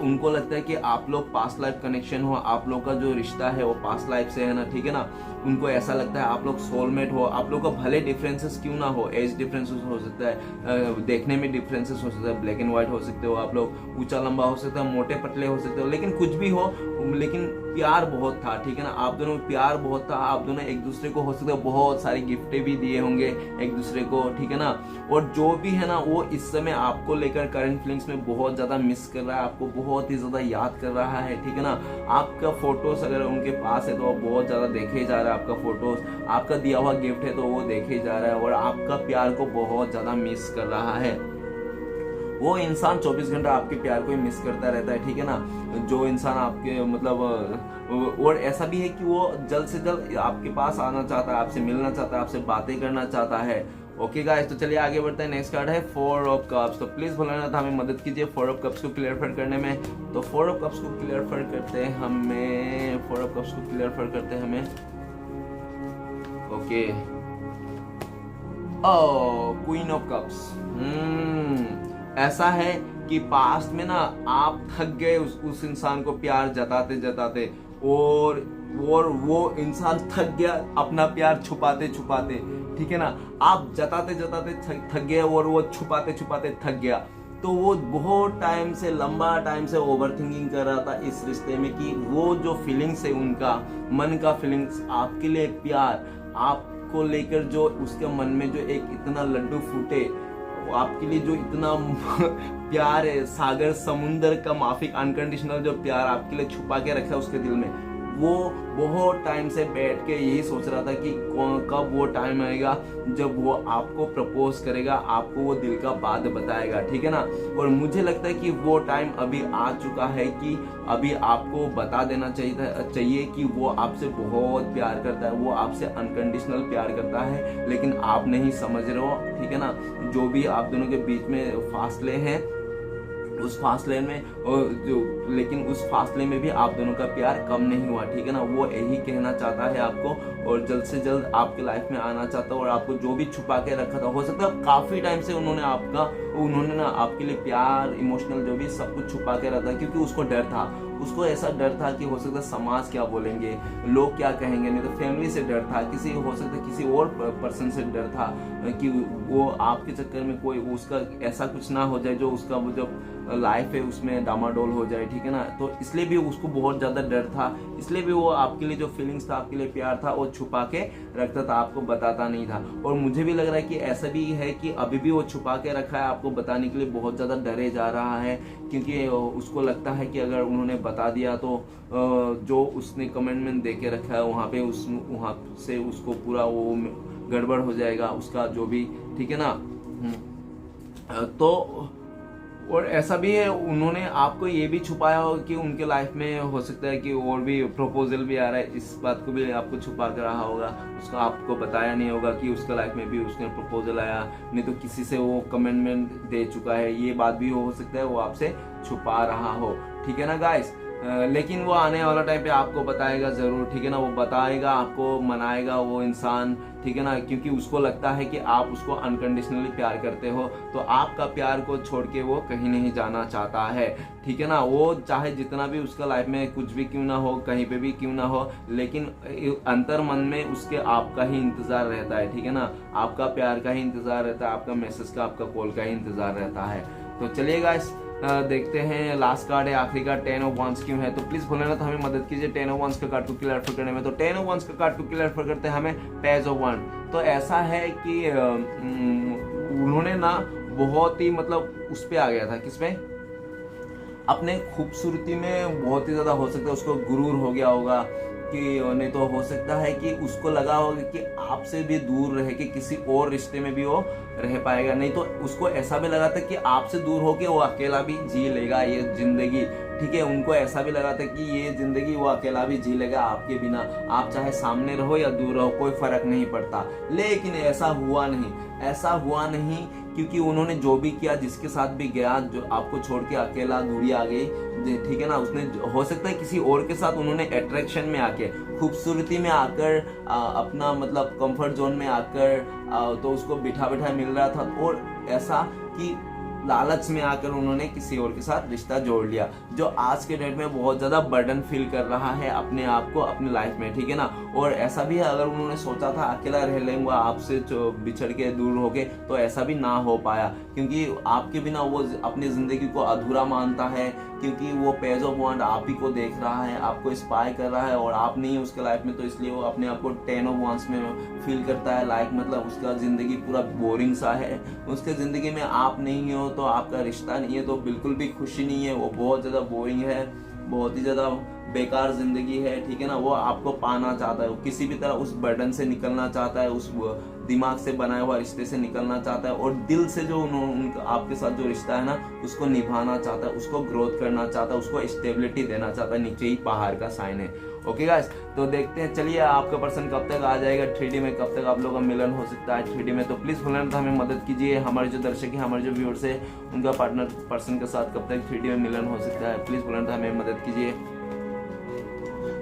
उनको लगता है कि आप लोग पास्ट लाइफ कनेक्शन हो, आप लोग का जो रिश्ता है वो पास्ट लाइफ से है ना, ठीक है ना। उनको ऐसा लगता है आप लोग सोलमेट हो। आप लोग का भले डिफरेंसेस क्यों ना हो, एज डिफरेंसेस हो सकता है, देखने में डिफरेंसेस हो सकता है, ब्लैक एंड व्हाइट हो सकते हो आप लोग, ऊंचा लंबा हो सकता है, मोटे पतले हो सकते हो, लेकिन कुछ भी हो, लेकिन प्यार बहुत था, ठीक है ना। आप दोनों में प्यार बहुत था, आप दोनों एक दूसरे को हो सकता है बहुत सारी गिफ्टें भी दिए होंगे एक दूसरे को, ठीक है ना। और जो भी है ना वो इस समय आपको लेकर करंट फीलिंग्स में बहुत ज्यादा मिस कर रहा है, आपको बहुत ही ज्यादा याद कर रहा है, ठीक है ना। आपका फोटोज अगर उनके पास है तो वो बहुत ज्यादा देखे जा रहा है, आपका फोटोज, आपका दिया हुआ गिफ्ट है तो वो देखे जा रहा है, और आपका प्यार को बहुत ज्यादा मिस कर रहा है। वो इंसान 24 घंटा आपके प्यार को ही मिस करता रहता है, ठीक है ना। जो इंसान आपके मतलब, और ऐसा भी है कि वो जल्द से जल्द आपके पास आना चाहता है, आपसे मिलना चाहता है, आपसे बातें करना चाहता है। ओके गाइस, तो चलिए आगे बढ़ते हैं। नेक्स्ट कार्ड है 4 ऑफ कप्स। तो प्लीज भोलेनाथ हमें मदद कीजिए 4 ऑफ कप्स को क्लियर करने में। तो 4 ऑफ कप्स को क्लियर करते हैं हमें, 4 ऑफ कप्स को क्लियर करते हैं हमें। Okay, queen of cups. ऐसा है कि पास्ट में ना आप थक गए उस इंसान को प्यार जताते जताते, और वो इंसान थक गया अपना प्यार छुपाते छुपाते, ठीक है ना। आप जताते जताते थक गए और वो छुपाते छुपाते थक गया। तो वो बहुत टाइम से, लंबा टाइम से ओवर थिंकिंग कर रहा था इस रिश्ते में कि वो जो फीलिंग्स है, उनका मन का फीलिंग्स, आपके लिए प्यार, आपको लेकर जो उसके मन में जो एक इतना लड्डू फूटे, आपके लिए जो इतना प्यार है, सागर समुंदर का माफिक अनकंडीशनल जो प्यार आपके लिए छुपा के रखा है उसके दिल में, वो बहुत टाइम से बैठ के यही सोच रहा था कि कब वो टाइम आएगा जब वो आपको प्रपोज करेगा, आपको वो दिल का बात बताएगा, ठीक है ना। और मुझे लगता है कि वो टाइम अभी आ चुका है कि अभी आपको बता देना चाहिए कि वो आपसे बहुत प्यार करता है, वो आपसे अनकंडीशनल प्यार करता है, लेकिन आप नहीं समझ रहे हो, ठीक है ना। जो भी आप दोनों के बीच में फासले हैं, उस फासले में लेकिन उस फासले में भी आप दोनों का प्यार कम नहीं हुआ, ठीक है ना। वो यही कहना चाहता है आपको, और जल्द से जल्द आपके लाइफ में आना चाहता है, और आपको जो भी छुपा के रखा था, हो सकता है काफी टाइम से उन्होंने ना आपके लिए प्यार, इमोशनल जो भी सब कुछ छुपा के रखा, क्योंकि उसको डर था, उसको ऐसा डर था कि हो सकता है समाज क्या बोलेंगे, लोग क्या कहेंगे, नहीं तो फैमिली से डर था, हो सकता है किसी और पर्सन से डर था कि वो आपके चक्कर में कोई उसका ऐसा कुछ ना हो जाए जो उसका वो जो लाइफ है उसमें डामाडोल हो जाए, ठीक है ना। तो इसलिए भी उसको बहुत ज्यादा डर था, इसलिए भी वो आपके लिए जो फीलिंग्स था, आपके लिए प्यार था, वो छुपा के रखता था, आपको बताता नहीं था। और मुझे भी लग रहा है कि ऐसा भी है कि अभी भी वो छुपा के रखा है, आपको बताने के लिए बहुत ज्यादा डरे जा रहा है, क्योंकि उसको लगता है कि अगर उन्होंने बता दिया तो जो उसने कमेंटमेंट दे के रखा है वहाँ से उसको पूरा वो गड़बड़ हो जाएगा उसका जो भी, ठीक है ना। तो और ऐसा भी है, उन्होंने आपको ये भी छुपाया हो कि उनके लाइफ में हो सकता है कि और भी प्रपोजल भी आ रहा है, इस बात को भी आपको छुपा कर रहा होगा, उसका आपको बताया नहीं होगा कि उसका लाइफ में भी उसका प्रपोजल आया, नहीं तो किसी से वो कमेंटमेंट दे चुका है, ये बात भी हो सकता है वो आपसे छुपा रहा हो, ठीक है ना गाइस। लेकिन वो आने वाला टाइम पे आपको बताएगा जरूर, ठीक है ना। वो बताएगा, आपको मनाएगा वो इंसान, ठीक है ना, क्योंकि उसको लगता है कि आप उसको अनकंडीशनली प्यार करते हो, तो आपका प्यार को छोड़ के वो कहीं नहीं जाना चाहता है, ठीक है ना। वो चाहे जितना भी उसका लाइफ में कुछ भी क्यों ना हो, कहीं पे भी क्यों ना हो, लेकिन अंतर मन में उसके आपका ही इंतजार रहता है, ठीक है ना। आपका प्यार का ही इंतजार रहता है, आपका मैसेज का, आपका कॉल का ही इंतजार रहता है। तो चलिए गाइस, देखते हैं लास्ट कार्ड है, आखिरी कार्ड 10 ऑफ वांस क्यों है। तो प्लीज भोलेनाथ हमें मदद कीजिए 10 ऑफ वांस का कार्ड को क्लियर करने में। तो 10 ऑफ वांस का कार्ड को क्लियर करते हैं हमें पेज ऑफ वन। तो ऐसा है कि उन्होंने ना बहुत ही मतलब उस पे आ गया था, किसमें, अपने खूबसूरती में बहुत ही ज्यादा, हो सकता है उसको गुरूर हो गया होगा कि, नहीं तो हो सकता है कि उसको लगा होगा कि आपसे भी दूर रह के किसी और रिश्ते में भी वो रह पाएगा, नहीं तो उसको ऐसा भी लगा था कि आपसे दूर होके वो अकेला भी जी लेगा ये जिंदगी, ठीक है। उनको ऐसा भी लगा था कि ये जिंदगी वो अकेला भी जी लेगा आपके बिना, आप चाहे सामने रहो या दूर रहो कोई फर्क नहीं पड़ता। लेकिन ऐसा हुआ नहीं, क्योंकि उन्होंने जो भी किया, जिसके साथ भी गया, जो आपको छोड़ के अकेला दूरी आ गई, ठीक है ना। उसने हो सकता है किसी और के साथ उन्होंने अट्रैक्शन में आके, खूबसूरती में आकर, अपना मतलब कंफर्ट जोन में आकर, तो उसको बिठा मिल रहा था, और ऐसा कि लालच में आकर उन्होंने किसी और के साथ रिश्ता जोड़ लिया, जो आज के डेट में बहुत ज्यादा बर्डन फील कर रहा है अपने आप को अपनी लाइफ में, ठीक है ना। और ऐसा भी है, अगर उन्होंने सोचा था अकेला रह लेंगे आपसे बिछड़ के दूर हो गए, तो ऐसा भी ना हो पाया, क्योंकि आपके बिना वो अपनी जिंदगी को अधूरा मानता है, क्योंकि वो पेज ऑफ वांट आप ही को देख रहा है, आपको स्पाई कर रहा है और आप नहीं है उसके लाइफ में, तो इसलिए वो अपने आप को 10 ऑफ वांट्स में फील करता है। लाइक मतलब उसका जिंदगी पूरा बोरिंग सा है, उसके जिंदगी में आप नहीं हो तो आपका रिश्ता नहीं है, तो बिल्कुल भी खुशी नहीं है, वो बहुत ज्यादा बोरिंग है, बहुत ही ज्यादा बेकार जिंदगी है, ठीक है ना। वो आपको पाना चाहता है, वो किसी भी तरह उस बर्डन से निकलना चाहता है, उस दिमाग से बनाया हुआ रिश्ते से निकलना चाहता है, और दिल से जो आपके साथ जो रिश्ता है ना उसको निभाना चाहता है, उसको ग्रोथ करना चाहता है, उसको स्टेबिलिटी देना चाहता है। नीचे ही पहाड़ का साइन है। ओके गाइस, तो देखते हैं, चलिए आपका पर्सन कब तक आ जाएगा 3D में, कब तक आप लोगों का मिलन हो सकता है 3D में। तो प्लीज भूलना हमें मदद कीजिए, हमारे जो दर्शक है, हमारे जो व्यूअर्स है, उनका पार्टनर पर्सन के साथ कब तक 3D में मिलन हो सकता है, प्लीज भूलना हमें मदद कीजिए।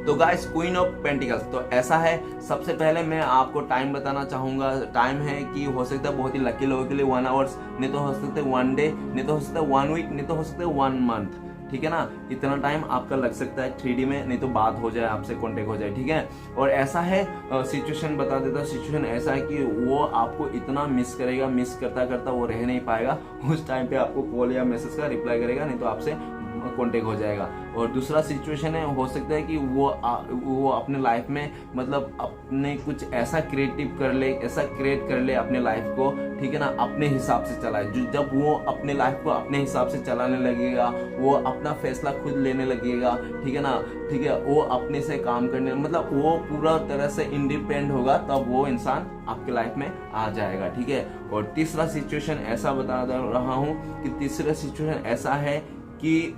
तो गाइस, क्वीन ऑफ पेंटिकल्स, तो ऐसा है, सबसे पहले मैं आपको टाइम बताना चाहूंगा। टाइम है कि हो सकता है बहुत ही लकी लोगों के लिए 1 आवर्स, नहीं तो हो सकता है 1 डे, नहीं तो हो सकता है 1 वीक, नहीं तो हो सकता है 1 मंथ, ठीक है ना। इतना टाइम आपका लग सकता है 3D में, नहीं तो बात हो जाए, आपसे कांटेक्ट हो जाए, ठीक है। और ऐसा है, सिचुएशन बता देता, सिचुएशन ऐसा है कि वो आपको इतना मिस करेगा, मिस करता करता वो रह नहीं पाएगा, उस टाइम पे आपको कॉल या मैसेज का रिप्लाई करेगा, नहीं तो आपसे कांटेक्ट हो जाएगा। और दूसरा सिचुएशन है, हो सकता है कि वो अपने लाइफ में मतलब अपने कुछ ऐसा क्रिएटिव कर ले, ऐसा क्रिएट कर ले अपने लाइफ को, ठीक है ना, अपने हिसाब से चलाए। जब वो अपने लाइफ को अपने हिसाब से चलाने लगेगा, वो अपना फैसला खुद लेने लगेगा, ठीक है ना, ठीक है, वो अपने से काम करने, मतलब वो पूरा तरह से इंडिपेंडेंट होगा, तब वो इंसान आपके लाइफ में आ जाएगा, ठीक है। और तीसरा सिचुएशन ऐसा बता रहा हूँ कि तीसरा सिचुएशन ऐसा है कि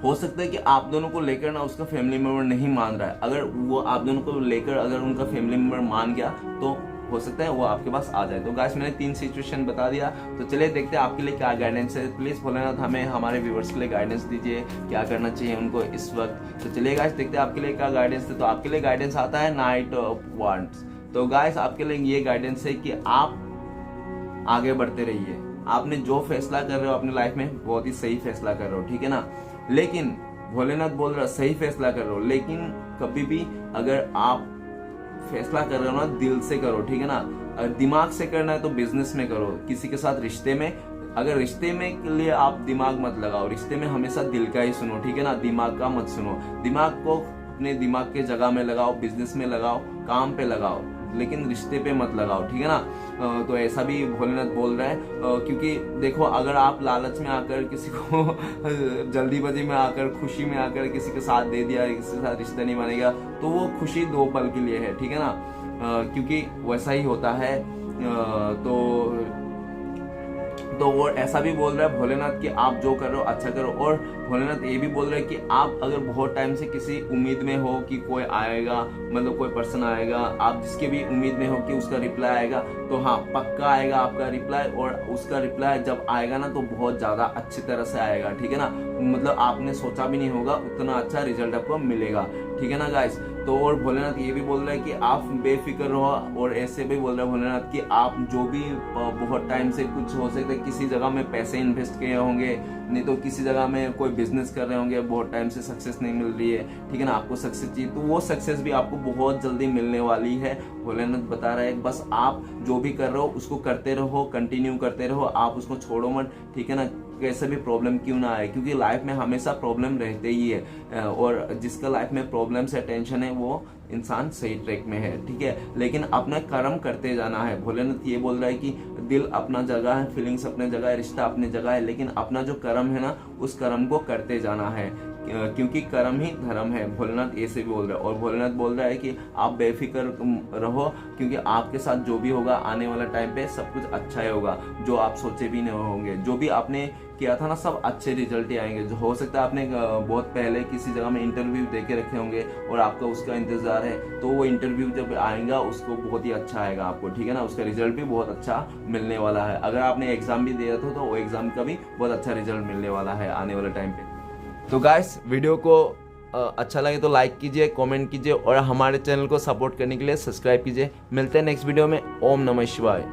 हो सकता है कि आप दोनों को लेकर ना उसका फैमिली मेंबर नहीं मान रहा है, अगर वो आप दोनों को लेकर अगर उनका फैमिली मेंबर मान गया तो हो सकता है वो आपके पास आ जाए। तो गाइस, मैंने 3 सिचुएशन बता दिया, तो चलिए देखते हैं आपके लिए क्या गाइडेंस है। प्लीज भोलेनाथ हमें हमारे व्यूअर्स के लिए गाइडेंस दीजिए, क्या करना चाहिए उनको इस वक्त। तो चलिए गाइस, देखते हैं आपके लिए क्या गाइडेंस है। तो आपके लिए गाइडेंस आता है नाइट ऑफ वांड्स। तो गाइस, आपके लिए ये गाइडेंस है कि आप आगे बढ़ते रहिए, आपने जो फैसला कर रहे हो अपनी लाइफ में बहुत ही सही फैसला कर रहे हो, ठीक है ना। लेकिन भोलेनाथ बोल रहा सही फैसला कर रहे हो, लेकिन कभी भी अगर आप फैसला कर रहे हो ना दिल से करो, ठीक है ना। अगर दिमाग से करना है तो बिजनेस में करो, किसी के साथ रिश्ते में, अगर रिश्ते में के लिए आप दिमाग मत लगाओ, रिश्ते में हमेशा दिल का ही सुनो, ठीक है ना, दिमाग का मत सुनो। दिमाग को अपने दिमाग के जगह में लगाओ, बिजनेस में लगाओ, काम पे लगाओ, लेकिन रिश्ते पे मत लगाओ, ठीक है ना। तो ऐसा भी भोलेनाथ बोल रहा है, क्योंकि देखो, अगर आप लालच में आकर किसी को जल्दीबाजी में आकर, खुशी में आकर किसी के साथ दे दिया, किसी के साथ रिश्ता नहीं बनेगा, तो वो खुशी 2 पल के लिए है, ठीक है ना, क्योंकि वैसा ही होता है। तो वो ऐसा भी बोल रहा है भोलेनाथ कि आप जो कर रहे हो अच्छा करो। और भोलेनाथ ये भी बोल रहे हैं कि आप अगर बहुत टाइम से किसी उम्मीद में हो कि कोई आएगा, मतलब कोई पर्सन आएगा, आप जिसके भी उम्मीद में हो कि उसका रिप्लाई आएगा, तो हाँ, पक्का आएगा आपका रिप्लाई। और उसका रिप्लाई जब आएगा ना तो बहुत ज्यादा अच्छी तरह से आएगा, ठीक है ना, मतलब आपने सोचा भी नहीं होगा उतना अच्छा रिजल्ट आपको मिलेगा, ठीक है ना गाइस। तो और भोलेनाथ ये भी बोल रहा है कि आप बेफिक्र रहो, और ऐसे भी बोल रहा है भोलेनाथ कि आप जो भी बहुत टाइम से कुछ हो सकता है किसी जगह में पैसे इन्वेस्ट किए होंगे, नहीं तो किसी जगह में कोई बिजनेस कर रहे होंगे, बहुत टाइम से सक्सेस नहीं मिल रही है, ठीक है ना, आपको सक्सेस चाहिए, तो वो सक्सेस भी आपको बहुत जल्दी मिलने वाली है। भोलेनाथ बता रहा है बस आप जो भी कर रहे हो उसको करते रहो, कंटिन्यू करते रहो, आप उसको छोड़ो मत, ठीक है ना, कैसे भी प्रॉब्लम क्यों ना आए, क्योंकि लाइफ में हमेशा प्रॉब्लम रहते ही है। और जिसका लाइफ में प्रॉब्लम से टेंशन है वो इंसान सही ट्रैक में है, ठीक है, लेकिन अपना कर्म करते जाना है। भोलेनाथ ये बोल रहा है कि दिल अपना जगह है, फीलिंग्स अपने जगह है, रिश्ता अपनी जगह है, लेकिन अपना जो कर्म है ना उस कर्म को करते जाना है, क्योंकि कर्म ही धर्म है। भोलेनाथ ऐसे भी बोल रहा है। और भोलेनाथ बोल रहा है कि आप बेफिक्र रहो, क्योंकि आपके साथ जो भी होगा आने वाला टाइम पे सब कुछ अच्छा ही होगा, जो आप सोचे भी नहीं होंगे, जो भी आपने किया था ना सब अच्छे रिजल्ट ही आएंगे। जो हो सकता है आपने बहुत पहले किसी जगह में इंटरव्यू दे के रखे होंगे और आपका उसका इंतजार है, तो वो इंटरव्यू जब आएगा उसको बहुत ही अच्छा आएगा आपको, ठीक है ना, उसका रिजल्ट भी बहुत अच्छा मिलने वाला है। अगर आपने एग्जाम भी दिया था तो वो एग्जाम का भी बहुत अच्छा रिजल्ट मिलने वाला है आने वाले टाइम पे। तो गाइस, वीडियो को अच्छा लगे तो लाइक कीजिए, कमेंट कीजिए और हमारे चैनल को सपोर्ट करने के लिए सब्सक्राइब कीजिए। मिलते हैं नेक्स्ट वीडियो में। ओम नमः शिवाय।